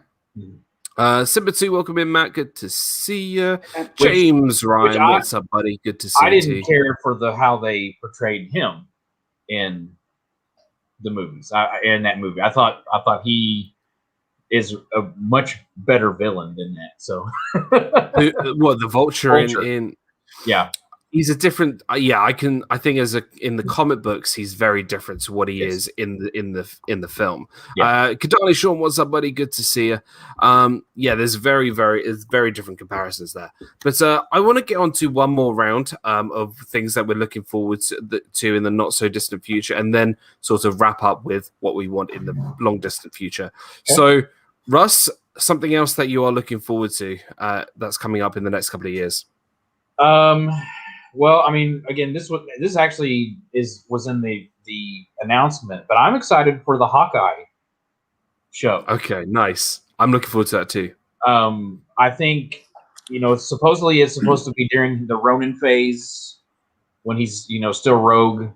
Simba 2, welcome in, Matt. Good to see you. James Ryan, what's up, buddy? Good to see you. I didn't care for how they portrayed him in the movies. In that movie, I thought he is a much better villain than that. So, what, the Vulture. in yeah. He's a different. I think in the comic books, he's very different to what he is in the film. Yeah. Kadali Sean, what's up, buddy? Good to see you. There's very different comparisons there. But I want to get on to one more round of things that we're looking forward to in the not so distant future, and then sort of wrap up with what we want in the long distant future. Okay. So, Russ, something else that you are looking forward to that's coming up in the next couple of years. Well, I mean, again, this actually was in the announcement, but I'm excited for the Hawkeye show. Okay, nice. I'm looking forward to that too. I think supposedly it's supposed to be during the Ronin phase when he's still Rogue,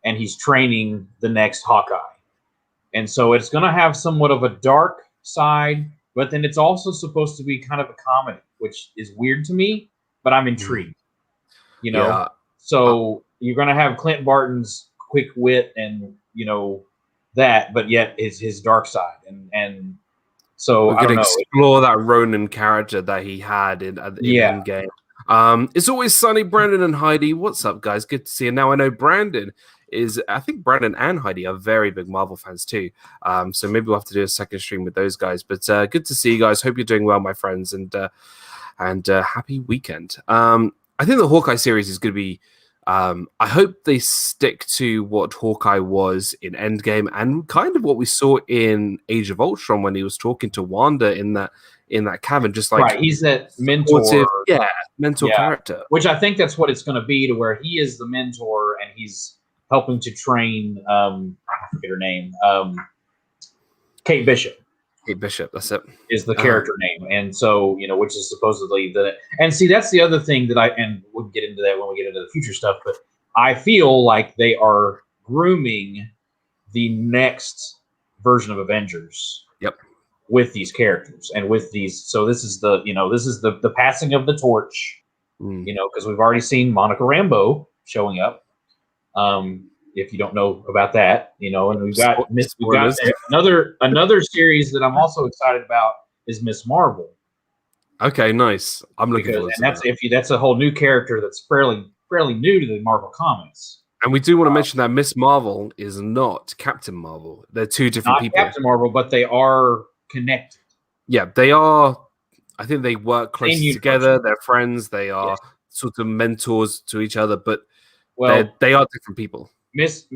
and he's training the next Hawkeye, and so it's going to have somewhat of a dark side, but then it's also supposed to be kind of a comedy, which is weird to me, but I'm intrigued. So you're going to have Clint Barton's quick wit and that, but yet is his dark side, and so we're going to explore that Ronin character that he had in Endgame. It's always sunny. Brandon and Heidi, what's up, guys? Good to see you. Now I know I think Brandon and Heidi are very big Marvel fans too. So maybe we'll have to do a second stream with those guys. But good to see you guys. Hope you're doing well, my friends, and happy weekend. I think the Hawkeye series is going to be. I hope they stick to what Hawkeye was in Endgame and kind of what we saw in Age of Ultron when he was talking to Wanda in that cabin. Just like he's that mentor, mentor character. Which I think that's what it's going to be, to where he is the mentor and he's helping to train. I forget her name. Kate Bishop. Kate Bishop, that's it. Is the character name, and so which is supposedly and see, that's the other thing and we'll get into that when we get into the future stuff. But I feel like they are grooming the next version of Avengers. Yep. With these characters and with these, so this is the passing of the torch. Because we've already seen Monica Rambeau showing up. If you don't know about that, and we've got another series that I'm also excited about is Miss Marvel. Okay, nice. I'm looking forward to that. That's a whole new character that's fairly new to the Marvel comics. And we do want to mention that Miss Marvel is not Captain Marvel. They're two different people. Captain Marvel, but they are connected. Yeah, they are. I think they work closely universe. together. They're friends. They are Yes. sort of mentors to each other, but Well, they are different people. Miss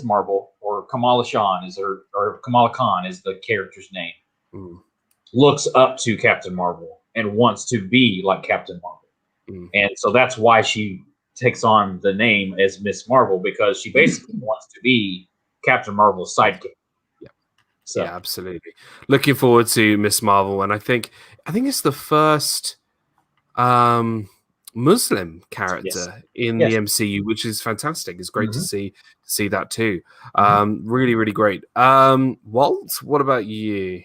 Marvel, or Kamala Khan is the character's name. Mm. Looks up to Captain Marvel and wants to be like Captain Marvel, and so that's why she takes on the name as Miss Marvel, because she basically wants to be Captain Marvel's sidekick. Yeah, so yeah, absolutely. Looking forward to Miss Marvel, and I think it's the first Muslim character in the MCU, which is fantastic. It's great to see that too. Really, really great. Walt, what about you?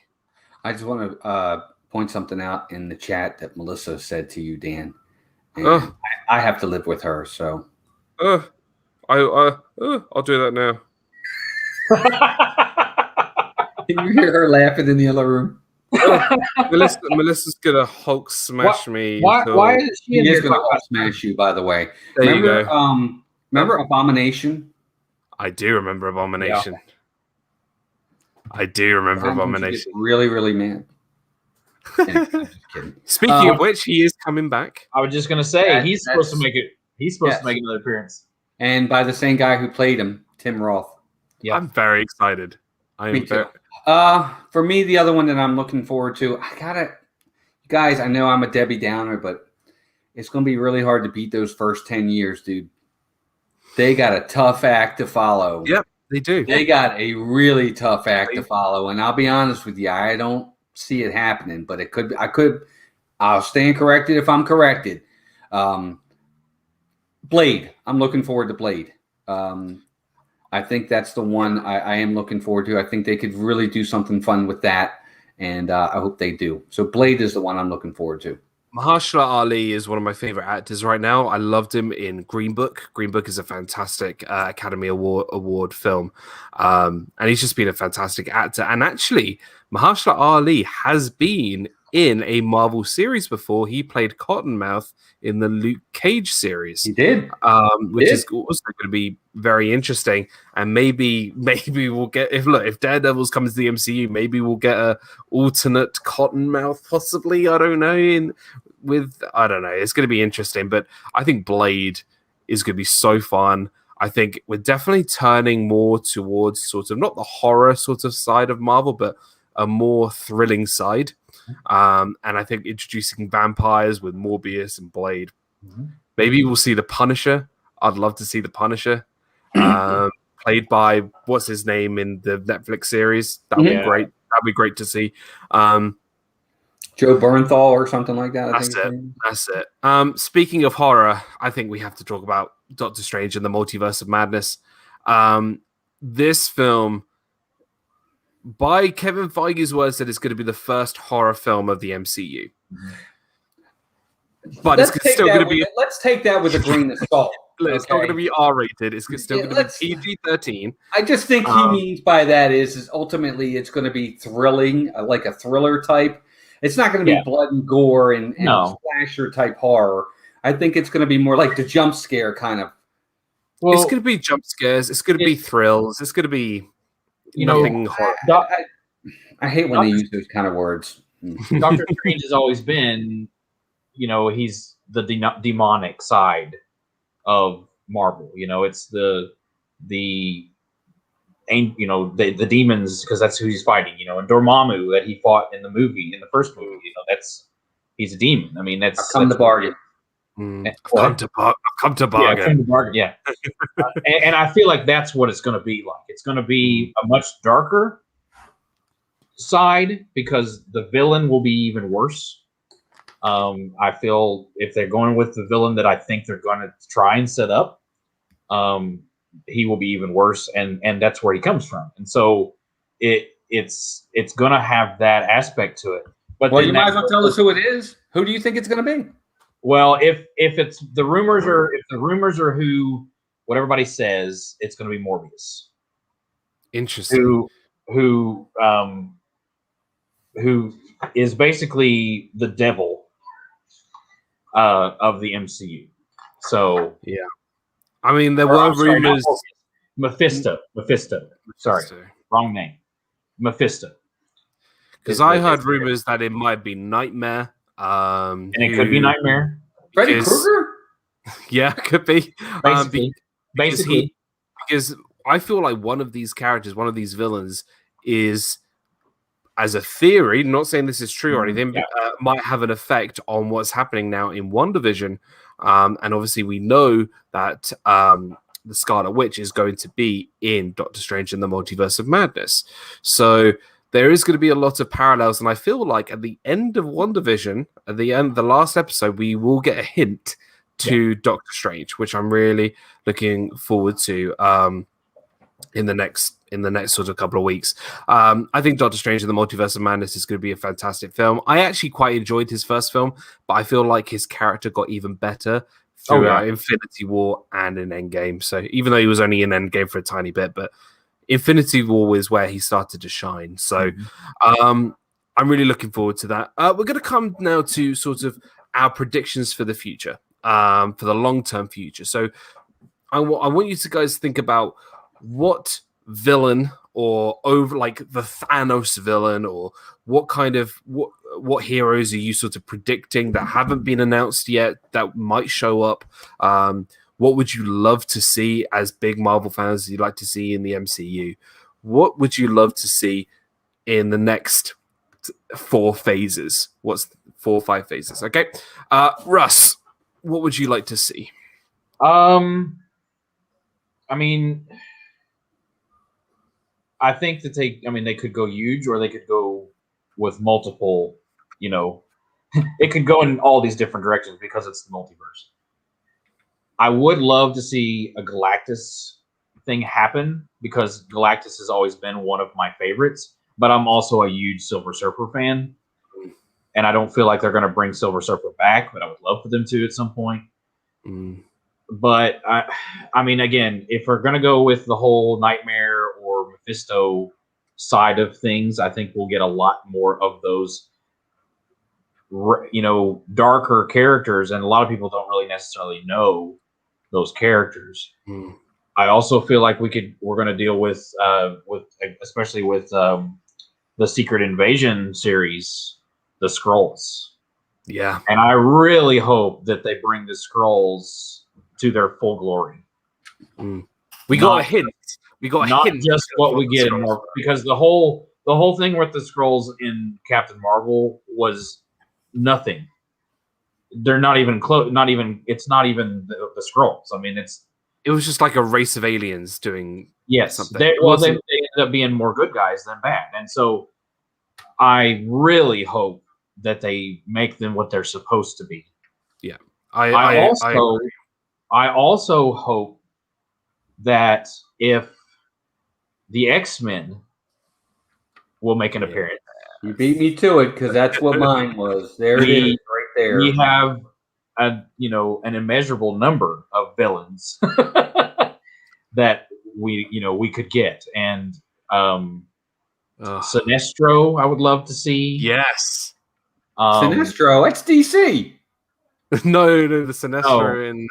I just want to point something out in the chat that Melissa said to you, Dan. And I have to live with her, so. I'll do that now. Can you hear her laughing in the other room? Melissa's gonna Hulk smash me. Why is she in here? Gonna Hulk smash you, by the way. There you go. Remember Abomination? I do remember Abomination. Yeah. I do remember Abomination. Really, really mad. Speaking of which, he is coming back. I was just gonna say he's supposed to make it. He's supposed to make another appearance, and by the same guy who played him, Tim Roth. Yeah, I'm very excited. Me too. For me, the other one that I'm looking forward to, guys, I know I'm a Debbie Downer, but it's going to be really hard to beat those first 10 years, dude. They got a tough act to follow. Yep, they do. They got a really tough act to follow, and I'll be honest with you, I don't see it happening, but it could. I'll stand corrected if I'm corrected. Blade. I'm looking forward to Blade. I think that's the one I am looking forward to. I think they could really do something fun with that, and I hope they do. So Blade is the one I'm looking forward to. Mahershala Ali is one of my favorite actors right now. I loved him in Green Book. Green Book is a fantastic Academy Award film, and he's just been a fantastic actor. And actually, Mahershala Ali has been in a Marvel series before. He played Cottonmouth in the Luke Cage series. He did, which is also going to be very interesting. And maybe we'll get if Daredevil's comes to the MCU, maybe we'll get a alternate Cottonmouth, possibly. I don't know. I don't know. It's going to be interesting. But I think Blade is going to be so fun. I think we're definitely turning more towards sort of not the horror sort of side of Marvel, but a more thrilling side. And I think introducing vampires with Morbius and Blade. Maybe we'll see the Punisher. I'd love to see the Punisher played by what's his name in the Netflix series. That'd be great. That'd be great to see. Joe Bernthal or something like that. That's it. Speaking of horror, I think we have to talk about Doctor Strange and the Multiverse of Madness. This film, by Kevin Feige's words, said it's going to be the first horror film of the MCU. But let's take that with a grain of salt. It's not going to be R-rated. It's still going to be PG-13. I just think he means by that is ultimately it's going to be thrilling, like a thriller type. It's not going to be blood and gore and slasher type horror. I think it's going to be more like the jump scare kind of. Well, it's going to be jump scares. It's going to be thrills. It's going to be nothing horror. I hate when they use those kind of words. Doctor Strange has always been, he's the demonic side of Marvel. It's the demons, because that's who he's fighting. And Dormammu that he fought in the first movie. He's a demon. I mean, that's the bargain. I've come to bargain. Yeah. And I feel like that's what it's going to be like. It's going to be a much darker side because the villain will be even worse. I feel if they're going with the villain that I think they're going to try and set up, he will be even worse, and that's where he comes from. And so it's going to have that aspect to it. But you might as well tell us who it is. Who do you think it's going to be? Well, if it's the rumors are who what everybody says, it's going to be Morbius. Interesting. Who is basically the devil of the MCU. So yeah, I mean there were rumors. Mephisto. Sorry, wrong name. Mephisto. because I heard rumors that it might be Nightmare. And it could be Nightmare. Freddy Krueger? Yeah, could be. Basically. Because I feel like one of these characters, one of these villains, is, as a theory, not saying this is true or anything, might have an effect on what's happening now in WandaVision. And obviously, we know that the Scarlet Witch is going to be in Doctor Strange in the Multiverse of Madness. So there is going to be a lot of parallels. And I feel like at the end of WandaVision, at the end of the last episode, we will get a hint to Doctor Strange, which I'm really looking forward to in the next sort of couple of weeks. I think Doctor Strange in the Multiverse of Madness is going to be a fantastic film. I actually quite enjoyed his first film, but I feel like his character got even better throughout Infinity War and in Endgame. So even though he was only in Endgame for a tiny bit, but Infinity War is where he started to shine. So I'm really looking forward to that. We're going to come now to sort of our predictions for the future, for the long-term future. So I want you to guys think about what villain or over like the Thanos villain, or what kind of what heroes are you sort of predicting that haven't been announced yet that might show up? What would you love to see as big Marvel fans you'd like to see in the MCU? What would you love to see in the next 4 phases? What's 4 or 5 phases? Okay. Russ, what would you like to see? I mean, I think that they could go huge, or they could go with multiple, it could go in all these different directions because it's the multiverse. I would love to see a Galactus thing happen, because Galactus has always been one of my favorites, but I'm also a huge Silver Surfer fan, and I don't feel like they're going to bring Silver Surfer back, but I would love for them to at some point. But I mean, again, if we're going to go with the whole Nightmare or Mephisto side of things, I think we'll get a lot more of those, darker characters. And a lot of people don't really necessarily know those characters. I also feel like we're going to deal with especially with the Secret Invasion series, the Skrulls. Yeah. And I really hope that they bring the Skrulls to their full glory. We got a hint. We got not a hint just what we get in Marvel, because the whole thing with the Skrulls in Captain Marvel was nothing. They're not even close. It's not even the Skrulls. I mean, it was just like a race of aliens doing something. They ended up being more good guys than bad, and so I really hope that they make them what they're supposed to be. Yeah, I also hope that if the X-Men will make an appearance. You beat me to it, because that's what mine was. There it is, right there. We have an immeasurable number of villains that we could get, and Sinestro I would love to see. Yes. Sinestro, it's DC. No, the Sinestro in.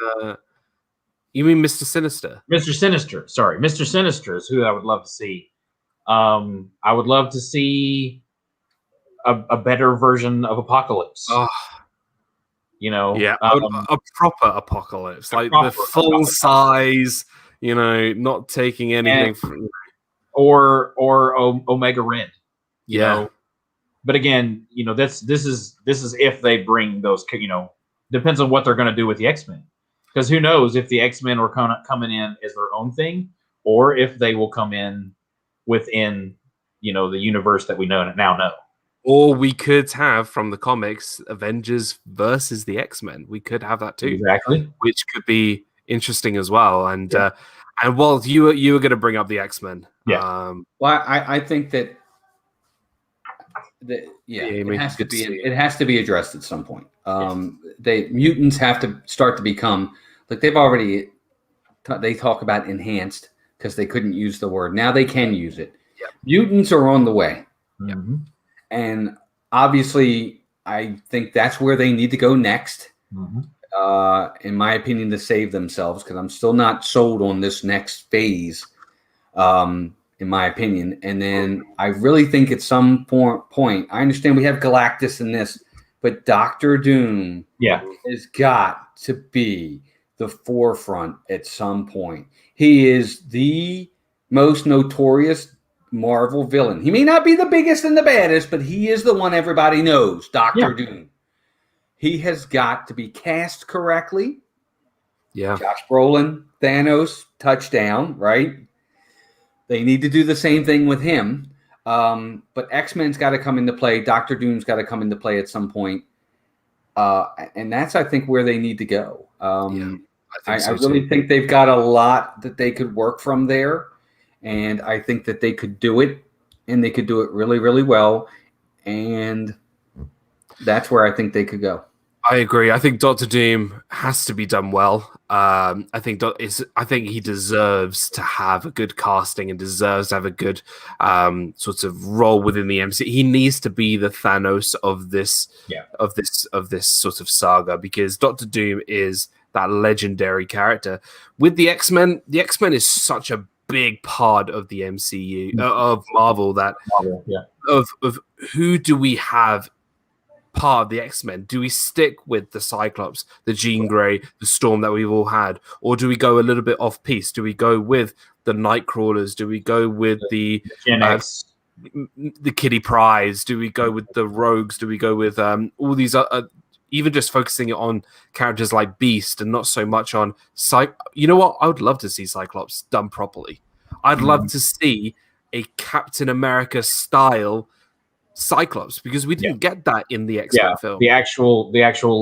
You mean Mr. Sinister? Mr. Sinister. Sorry, Mr. Sinister is who I would love to see. I would love to see a better version of Apocalypse. Oh. A proper Apocalypse, like the full size. Not taking anything from. Or Omega Red. Yeah. But again, this is if they bring those. Depends on what they're going to do with the X-Men. Because who knows if the X-Men are coming in as their own thing, or if they will come in within, the universe that we now know. Or we could have, from the comics, Avengers versus the X-Men. We could have that too. Exactly. Which could be interesting as well. And Walt, you were going to bring up the X-Men. Yeah. Well, I think that it has to be addressed at some point. Mutants have to start to become like they talk about enhanced, because they couldn't use the word. Now they can use it. Yep. Mutants are on the way. Mm-hmm. And obviously I think that's where they need to go next. Mm-hmm. In my opinion, to save themselves, because I'm still not sold on this next phase. in my opinion. And then I really think at some point, I understand we have Galactus in this, but Doctor Doom has got to be the forefront at some point. He is the most notorious Marvel villain. He may not be the biggest and the baddest, but he is the one everybody knows, Doctor Doom. He has got to be cast correctly. Yeah. Josh Brolin, Thanos, touchdown, right? They need to do the same thing with him. But X-Men's got to come into play. Doctor Doom's got to come into play at some point. And that's, I think, where they need to go. I really think they've got a lot that they could work from there. And I think that they could do it. And they could do it really, really well. And that's where I think they could go. I agree. I think Doctor Doom has to be done well. I think he deserves to have a good casting and deserves to have a good sort of role within the MCU. He needs to be the Thanos of this sort of saga, because Doctor Doom is that legendary character. With the X-Men is such a big part of the MCU of Marvel of who do we have part of the X-Men? Do we stick with the Cyclops, the Jean Grey, the Storm that we've all had, or do we go a little bit off piece? Do we go with the Nightcrawlers? Do we go with the Kitty Prydes? Do we go with the Rogues? Do we go with all these even just focusing on characters like Beast and not so much on you know what? I would love to see Cyclops done properly. I'd love to see a Captain America style Cyclops, because we didn't get that in the X-Men film. The actual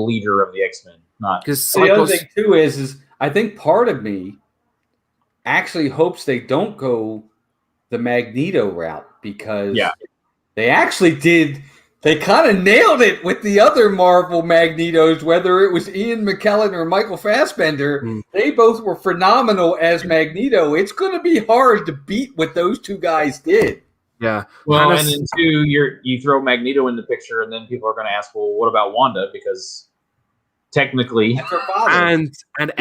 leader of the X-Men. Not because the other thing too is I think part of me actually hopes they don't go the Magneto route, because they actually did. They kind of nailed it with the other Marvel Magnetos, whether it was Ian McKellen or Michael Fassbender. They both were phenomenal as Magneto. It's going to be hard to beat what those two guys did. Yeah. Well, and then two, you throw Magneto in the picture, and then people are going to ask, well, what about Wanda? Because technically, that's her father. And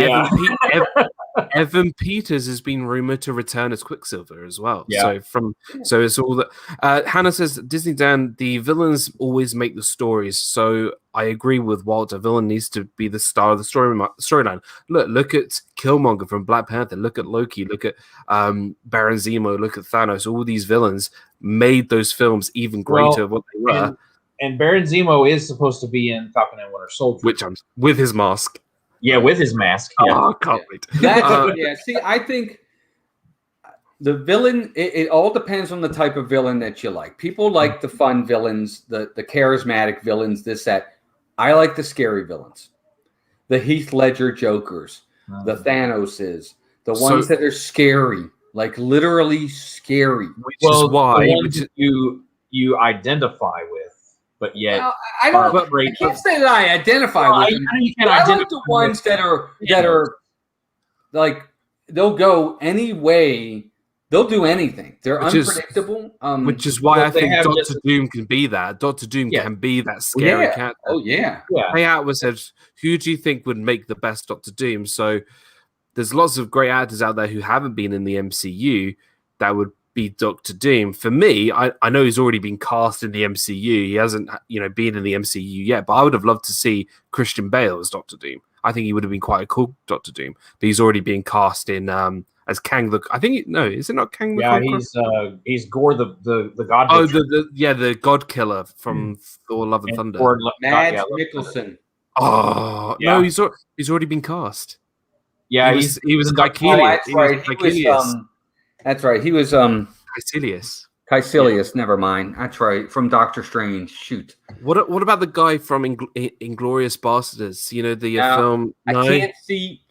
Evan Peters has been rumored to return as Quicksilver as well. Yeah. So it's all that. Hannah says, Disney Dan, the villains always make the stories. So I agree with Walter. Villain needs to be the star of the storyline. Look at Killmonger from Black Panther. Look at Loki. Look at Baron Zemo. Look at Thanos. All these villains made those films even greater than what they were. And Baron Zemo is supposed to be in Falcon and Winter Soldier, which with his mask. Yeah, with his mask. Yeah. Oh, I can't wait. See, I think the villain, it all depends on the type of villain that you like. People like the fun villains, the charismatic villains, this, that. I like the scary villains. The Heath Ledger Jokers, the Thanoses, the ones that are scary, like literally scary. Which is why you identify with. But yet, I can't say that I identify with them. I like the ones that are like, they'll go any way. They'll do anything. They're unpredictable. Which is why I think Doctor Doom can be that. Doctor Doom can be that scary character. Oh, yeah. Hey Atwood said, who do you think would make the best Doctor Doom? So there's lots of great actors out there who haven't been in the MCU that would be Doctor Doom. For me, I know he's already been cast in the MCU. He hasn't, been in the MCU yet, but I would have loved to see Christian Bale as Doctor Doom. I think he would have been quite a cool Doctor Doom. But he's already been cast in as Kang the. I think is it not Kang the? Yeah, he's Gore the God. Oh, the God Killer from Thor: Love and Thunder. Mads Mikkelsen. Oh no, he's already been cast. Yeah, he was Caecilius. That's right. He was Caecilius. Caecilius, never mind. That's right. From Doctor Strange. Shoot. What about the guy from Inglourious Basterds? Film. No? I can't see.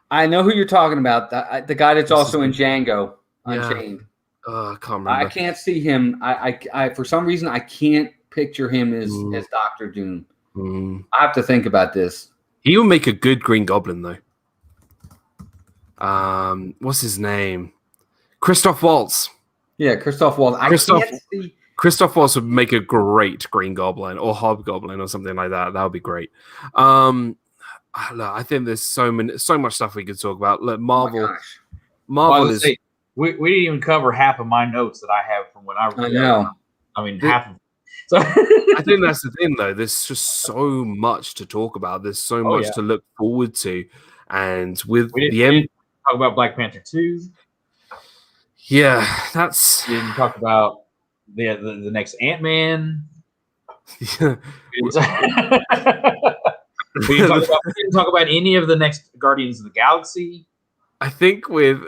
I know who you're talking about. The guy that's also in Django Unchained. I can't remember. I can't see him. I for some reason I can't picture him as Doctor Doom. I have to think about this. He will make a good Green Goblin though. What's his name? Christoph Waltz. Yeah, Christoph Waltz. Christoph Waltz would make a great Green Goblin or Hobgoblin or something like that. That would be great. Look, I think there's so much stuff we could talk about. Look, Marvel we didn't even cover half of my notes that I have from when I I know. I mean, half of so I think that's the thing, though. There's just so much to talk about. There's so much to look forward to, and with we didn't talk about Black Panther 2. Yeah, that's. We didn't talk about the next Ant-Man. Yeah. We didn't talk about any of the next Guardians of the Galaxy. I think with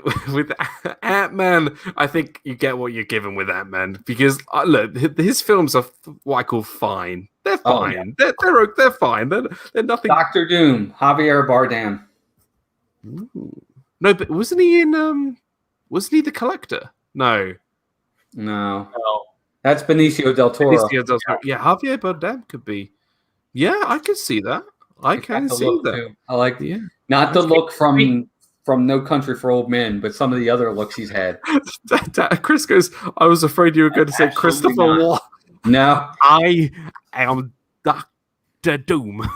Ant-Man, I think you get what you're given with Ant-Man, because look, his films are what I call fine. They're fine. Oh, yeah. They're fine. They're nothing. Doctor Doom, Javier Bardem. Ooh. No, but wasn't he in? Wasn't he the Collector? No. That's Benicio del Toro. Yeah, Javier Bardem could be. Yeah, I can see that. I can see that. Too. I like not the look from No Country for Old Men, but some of the other looks he's had. Chris goes, I was afraid you were going to say Christopher Watt. No. I am Dr. Doom.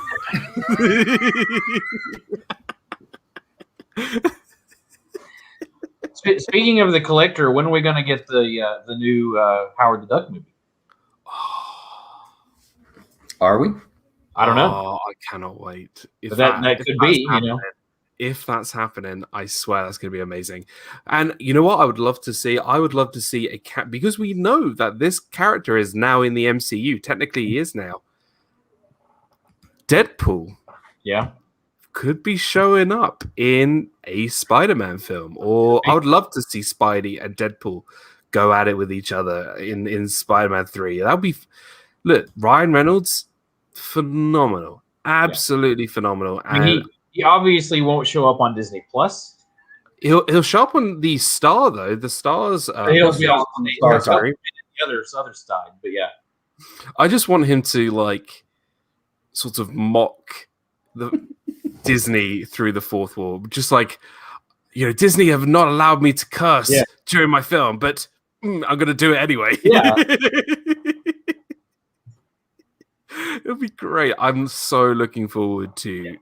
Speaking of the Collector, when are we going to get the new Howard the Duck movie? Are we? I don't know. Oh, I cannot wait. That could be, you know. If that's happening, I swear that's going to be amazing. And you know what I would love to see? I would love to see a cat, because we know that this character is now in the MCU. Technically, he is now. Deadpool. Yeah. Could be showing up in a Spider-Man film. Or I would love to see Spidey and Deadpool go at it with each other in Spider-Man 3. That would be... Look, Ryan Reynolds, phenomenal. Absolutely phenomenal. I mean, he obviously won't show up on Disney Plus. He'll show up on the Star, though. The Stars. He'll be on the Star. The other side, but yeah. I just want him to like sort of mock the Disney through the fourth wall, just like, you know, Disney have not allowed me to curse during my film, but I'm going to do it anyway. Yeah. It'll be great. I'm so looking forward to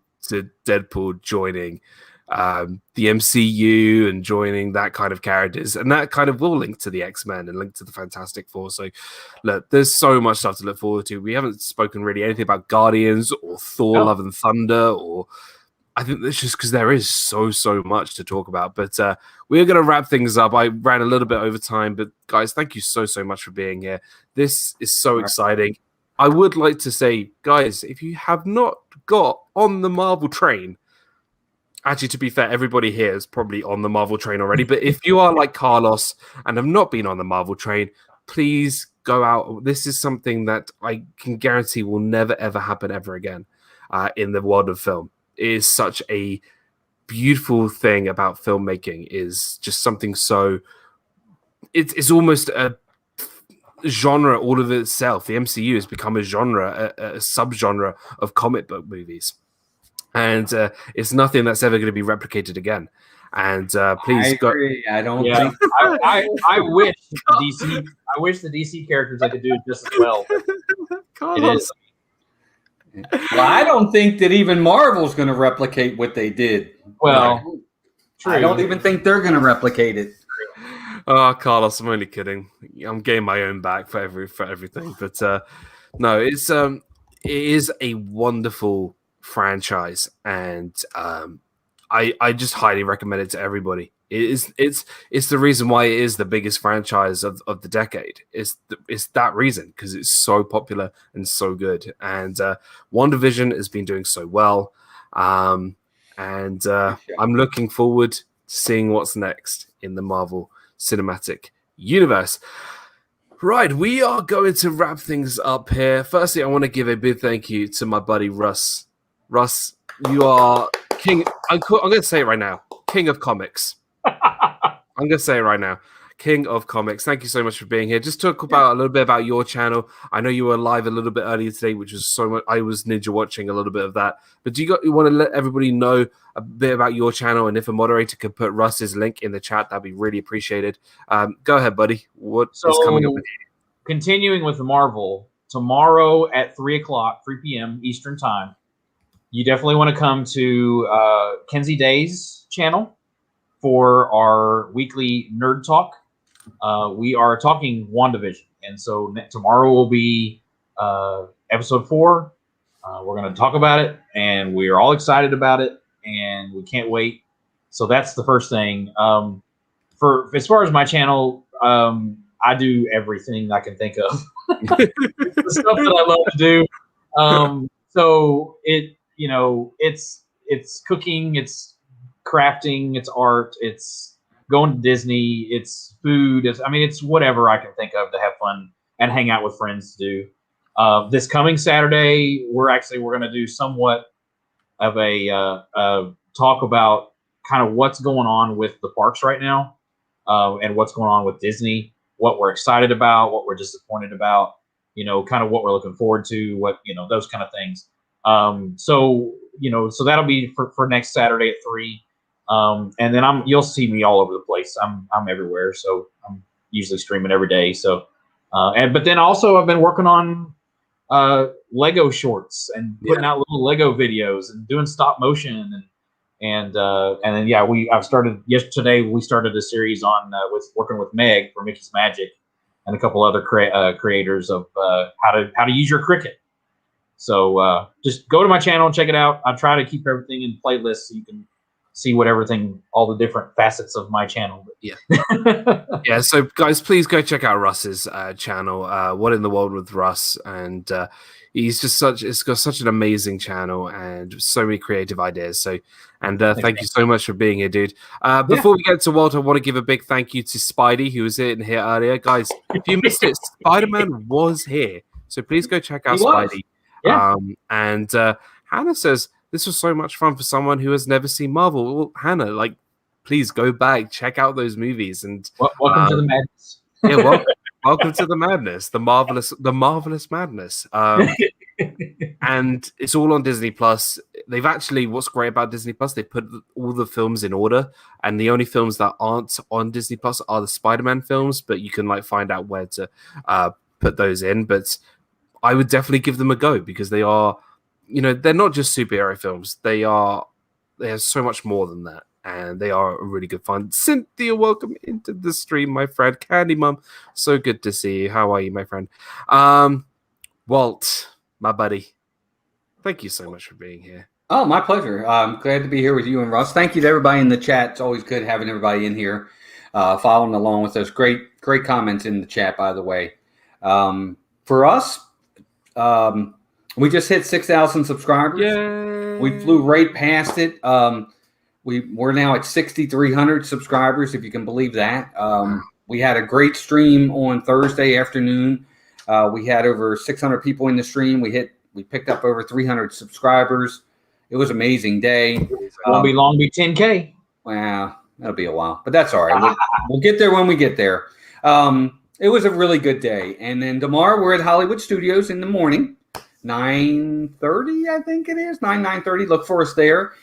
Deadpool joining the MCU and joining that kind of characters, and that kind of will link to the X-Men and link to the Fantastic Four. So look, there's so much stuff to look forward to. We haven't spoken really anything about Guardians or Thor Love and Thunder, or I think that's just because there is so much to talk about. But we're going to wrap things up. I ran a little bit over time, but guys, thank you so much for being here. This is so exciting. I would like to say, guys, if you have not got on the Marvel train, actually, to be fair, everybody here is probably on the Marvel train already. But if you are like Carlos and have not been on the Marvel train, please go out. This is something that I can guarantee will never, ever happen ever again in the world of film. It is such a beautiful thing about filmmaking, is just something so... It's almost a genre all of itself. The MCU has become a genre, a subgenre of comic book movies, and it's nothing that's ever going to be replicated again. And please, I agree. I don't think. I wish DC. I wish the DC characters I could do just as well. It is. Well, I don't think that even Marvel's going to replicate what they did. Well, I don't even think they're going to replicate it. Oh, Carlos, I'm only kidding. I'm getting my own back for everything. But no, it is a wonderful franchise, and I just highly recommend it to everybody. It's the reason why it is the biggest franchise of the decade. It's that reason, because it's so popular and so good. And WandaVision has been doing so well, and I'm looking forward to seeing what's next in the Marvel Cinematic Universe. Right, we are going to wrap things up here. Firstly, I want to give a big thank you to my buddy Russ. Russ, you are king. I'm going to say it right now. King of comics. I'm going to say it right now. King of comics. Thank you so much for being here. Just talk about a little bit about your channel. I know you were live a little bit earlier today, which was so much. I was ninja watching a little bit of that. But do you want to let everybody know a bit about your channel, and if a moderator could put Russ's link in the chat, that'd be really appreciated. Go ahead, buddy. What is coming up with you? Continuing with the Marvel, tomorrow at 3 p.m. Eastern time, you definitely want to come to Kenzie Day's channel. for our weekly nerd talk. We are talking WandaVision, and so tomorrow will be episode 4. We're going to talk about it, and we are all excited about it, and we can't wait. So that's the first thing. For as far as my channel, I do everything I can think of. The stuff that I love to do. So it's cooking, it's crafting, it's art, it's going to Disney, it's food. It's whatever I can think of to have fun and hang out with friends to do. This coming Saturday, we're going to do somewhat of a talk about kind of what's going on with the parks right now, and what's going on with Disney, what we're excited about, what we're disappointed about, kind of what we're looking forward to, those kind of things. So that'll be for next Saturday at 3. And then you'll see me all over the place. I'm everywhere. So I'm usually streaming every day. So, but then also I've been working on Lego shorts and putting out little Lego videos and doing stop motion and then I've started yesterday. We started a series on working with Meg for Mickey's Magic and a couple other creators of how to use your Cricut. So just go to my channel and check it out. I try to keep everything in playlists so you can see all the different facets of my channel. Yeah. So guys, please go check out Russ's channel. What in the World with Russ, and he's just it's got such an amazing channel and so many creative ideas. So, and thank you so much for being here, dude. Before we get to Walt, I want to give a big thank you to Spidey, who was in here earlier. Guys, if you missed it, Spider-Man was here. So please go check out Spidey. Yeah. And Hannah says, this was so much fun for someone who has never seen Marvel. Well, Hannah, please go back, check out those movies, and welcome to the madness. Yeah, welcome to the madness, the marvelous madness. And it's all on Disney Plus. They've actually, what's great about Disney Plus, they put all the films in order, and the only films that aren't on Disney Plus are the Spider-Man films. But you can find out where to put those in. But I would definitely give them a go because they are. They're not just superhero films. They are so much more than that. And they are really good fun. Cynthia, welcome into the stream, my friend. Candy Mum, so good to see you. How are you, my friend? Walt, my buddy, thank you so much for being here. Oh, my pleasure. I'm glad to be here with you and Russ. Thank you to everybody in the chat. It's always good having everybody in here following along with those great comments in the chat, by the way. For us, we just hit 6,000 subscribers. Yay. We flew right past it. We're now at 6,300 subscribers, if you can believe that. We had a great stream on Thursday afternoon. We had over 600 people in the stream. We picked up over 300 subscribers. It was an amazing day. It won't be long, be 10K. Well, that'll be a while, but that's all right. We'll get there when we get there. It was a really good day. And then tomorrow we're at Hollywood Studios in the morning, 9:30, I think it is, 9:30. Look for us there.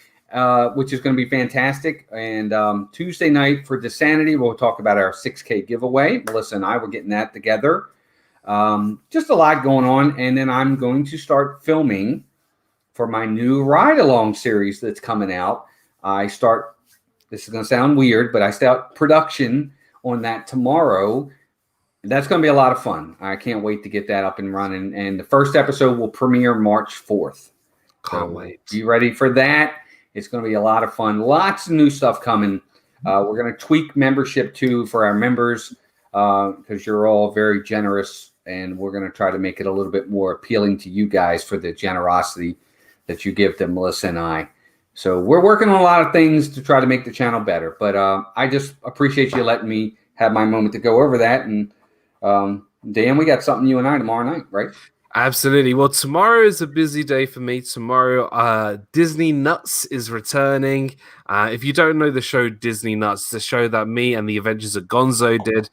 Which is going to be fantastic. And Tuesday night for DIZNEYDAN, we'll talk about our 6K giveaway. Melissa and I were getting that together. Just a lot going on. And then I'm going to start filming for my new ride-along series that's coming out. This is going to sound weird, but I start production on that tomorrow. That's going to be a lot of fun. I can't wait to get that up and running. And the first episode will premiere March 4th. Can't wait. Be ready for that. It's going to be a lot of fun. Lots of new stuff coming. We're going to tweak membership too for our members because you're all very generous, and we're going to try to make it a little bit more appealing to you guys for the generosity that you give to Melissa and I. So we're working on a lot of things to try to make the channel better. But I just appreciate you letting me have my moment to go over that. And Dan, we got something you and I tomorrow night, right? Absolutely. Well, tomorrow is a busy day for me. Tomorrow, Disney Nuts is returning. If you don't know the show Disney Nuts, the show that me and the Adventures of Gonzo did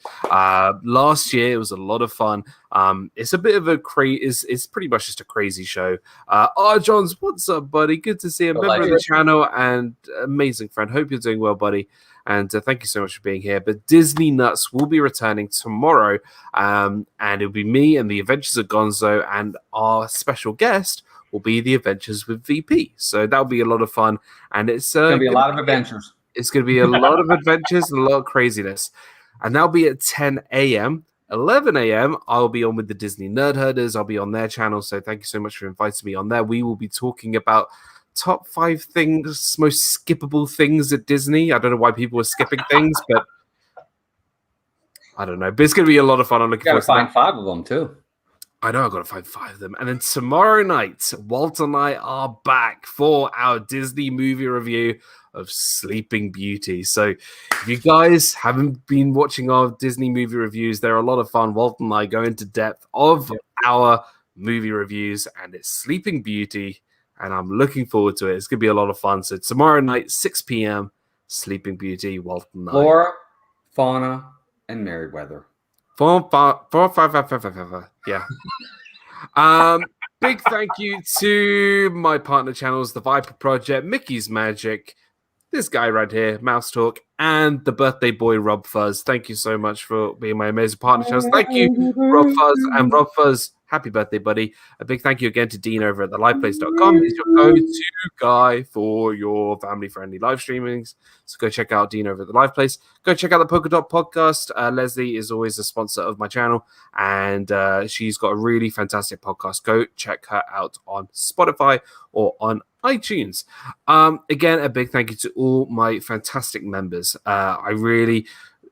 last year. It was a lot of fun. It's a bit of a it's pretty much just a crazy show. Johns, what's up, buddy? Good to see you. Member of the channel and amazing friend. Hope you're doing well, buddy. And thank you so much for being here. But Disney Nuts will be returning tomorrow. And it'll be me and the Adventures of Gonzo. And our special guest will be the Adventures with VP. So that'll be a lot of fun. And it's going to be a lot of adventures. It's going to be a lot of adventures and a lot of craziness. And that'll be at 10 a.m. 11 a.m. I'll be on with the Disney Nerd Herders. I'll be on their channel. So thank you so much for inviting me on there. We will be talking about top 5 things, most skippable things at Disney. I don't know why people are skipping things, but I don't know. But it's going to be a lot of fun. I'm looking forward to find 5 of them too. I know I've got to find 5 of them. And then tomorrow night, Walt and I are back for our Disney movie review of Sleeping Beauty. So if you guys haven't been watching our Disney movie reviews, they're a lot of fun. Walt and I go into depth of our movie reviews, and it's Sleeping Beauty, and I'm looking forward to it. It's going to be a lot of fun. So tomorrow night, 6 p.m., Sleeping Beauty, Walt and I. Flora, Fauna, and Merryweather. 4, 5, 5. Yeah. Big thank you to my partner channels, the Viapree Project, Mickey's Magic, this guy right here, Mouse Talk, and the birthday boy RobFuz. Thank you so much for being my amazing partner channels. Thank you, RobFuz, and RobFuz. Happy birthday, buddy. A big thank you again to Dean over at theliveplace.com. He's your go-to guy for your family-friendly live streamings. So go check out Dean over at the Live Place. Go check out the Polka Dot Podcast. Leslie is always a sponsor of my channel, and she's got a really fantastic podcast. Go check her out on Spotify or on iTunes. Again, a big thank you to all my fantastic members.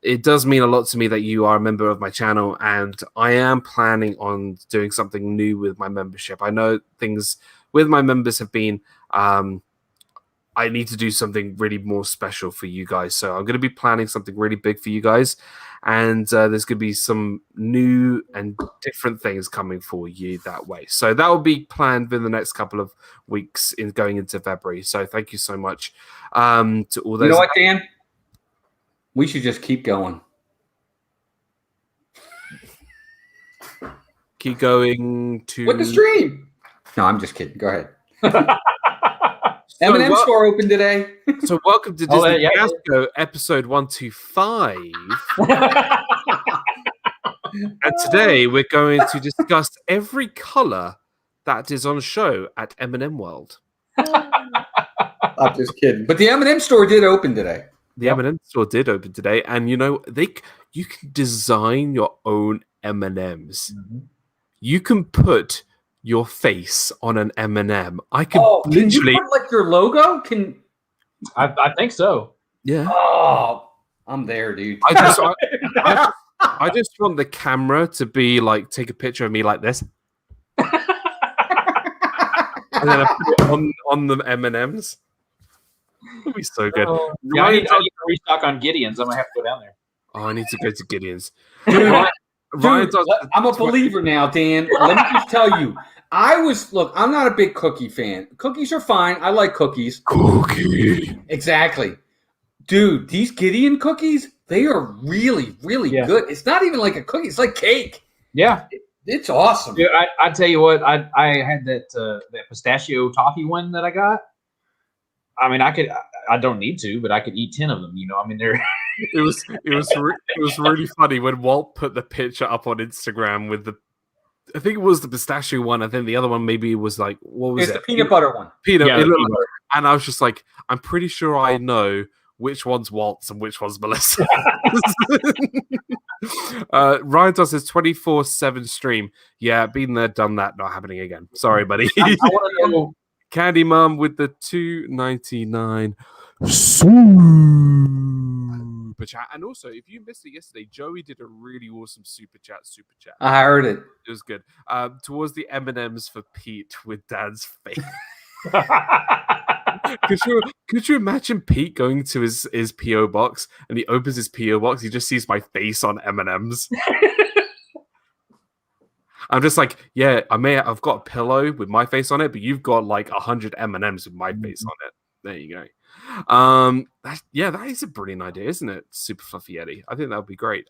It does mean a lot to me that you are a member of my channel, and I am planning on doing something new with my membership. I know things with my members have been, I need to do something really more special for you guys. So I'm going to be planning something really big for you guys, and there's going to be some new and different things coming for you that way. So that will be planned in the next couple of weeks in going into February. So thank you so much to all those. You know what, Dan? We should just keep going. Keep going to with the stream. No, I'm just kidding. Go ahead. So M&M store open today. So welcome to Disney Fiasco, episode 125. And today we're going to discuss every color that is on show at M&M World. I'm just kidding. But the M&M store did open today. The M&M store did open today, and you can design your own M&Ms. Mm-hmm. You can put your face on an M&M. I can literally can you put, like, your logo. I think so. Yeah. Oh, I'm there, dude. I just want the camera to be like, take a picture of me like this, and then I put it on the M&Ms. It'll be so good. I need to restock on Gideon's. I'm gonna have to go down there. Oh, I need to go to Gideon's. Dude, I'm a believer now, Dan. Let me just tell you. I'm not a big cookie fan. Cookies are fine. I like cookies. Cookie. Exactly. Dude, these Gideon cookies, they are really, really good. It's not even like a cookie. It's like cake. Yeah. It's awesome. Dude, I tell you what, I had that pistachio toffee one that I got. I mean, I don't need to, but I could eat 10 of them. You know, I mean, they're. It was really funny when Walt put the picture up on Instagram with I think it was the pistachio one. I think the other one maybe was like, what was it? It's the peanut butter one. Peanut. And I was just like, I'm pretty sure I know which one's Walt's and which one's Melissa. Ryan does his 24/7 stream. Yeah, been there, done that. Not happening again. Sorry, buddy. I want to know. Candy Mum with the $2.99 super chat. And also, if you missed it yesterday, Joey did a really awesome super chat. I heard it. It was good. Towards the M&Ms for Pete with Dad's face. Could you imagine Pete going to his PO box and he opens his PO box, he just sees my face on M&Ms. I'm just like, yeah, I've got a pillow with my face on it, but you've got like 100 M&Ms with my face on it. There you go. That is a brilliant idea, isn't it? Super Fluffy Yeti. I think that would be great.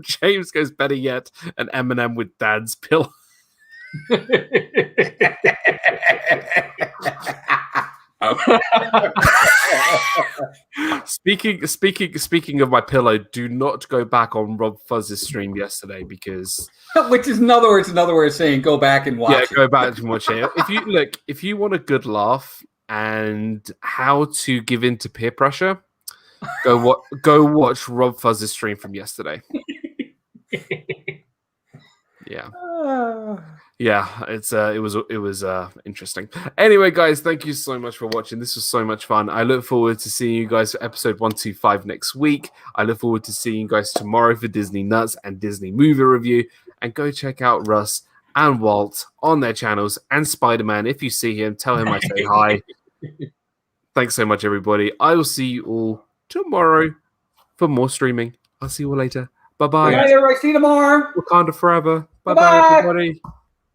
James goes, better yet, an M&M with Dad's pillow. Speaking of my pillow, do not go back on RobFuz's stream yesterday because which is another way of saying go back and watch it. Go back and watch it. If you want a good laugh, and how to give in to peer pressure, go watch RobFuz's stream from yesterday. Yeah. Yeah, it was interesting. Anyway, guys, thank you so much for watching. This was so much fun. I look forward to seeing you guys for episode 125 next week. I look forward to seeing you guys tomorrow for Disney Nuts and Disney Movie Review. And go check out Russ and Walt on their channels, and Spider-Man. If you see him, tell him I say hi. Thanks so much, everybody. I will see you all tomorrow for more streaming. I'll see you all later. Bye-bye. Good night, everybody. See you tomorrow. Wakanda forever. Bye-bye. Bye-bye, everybody.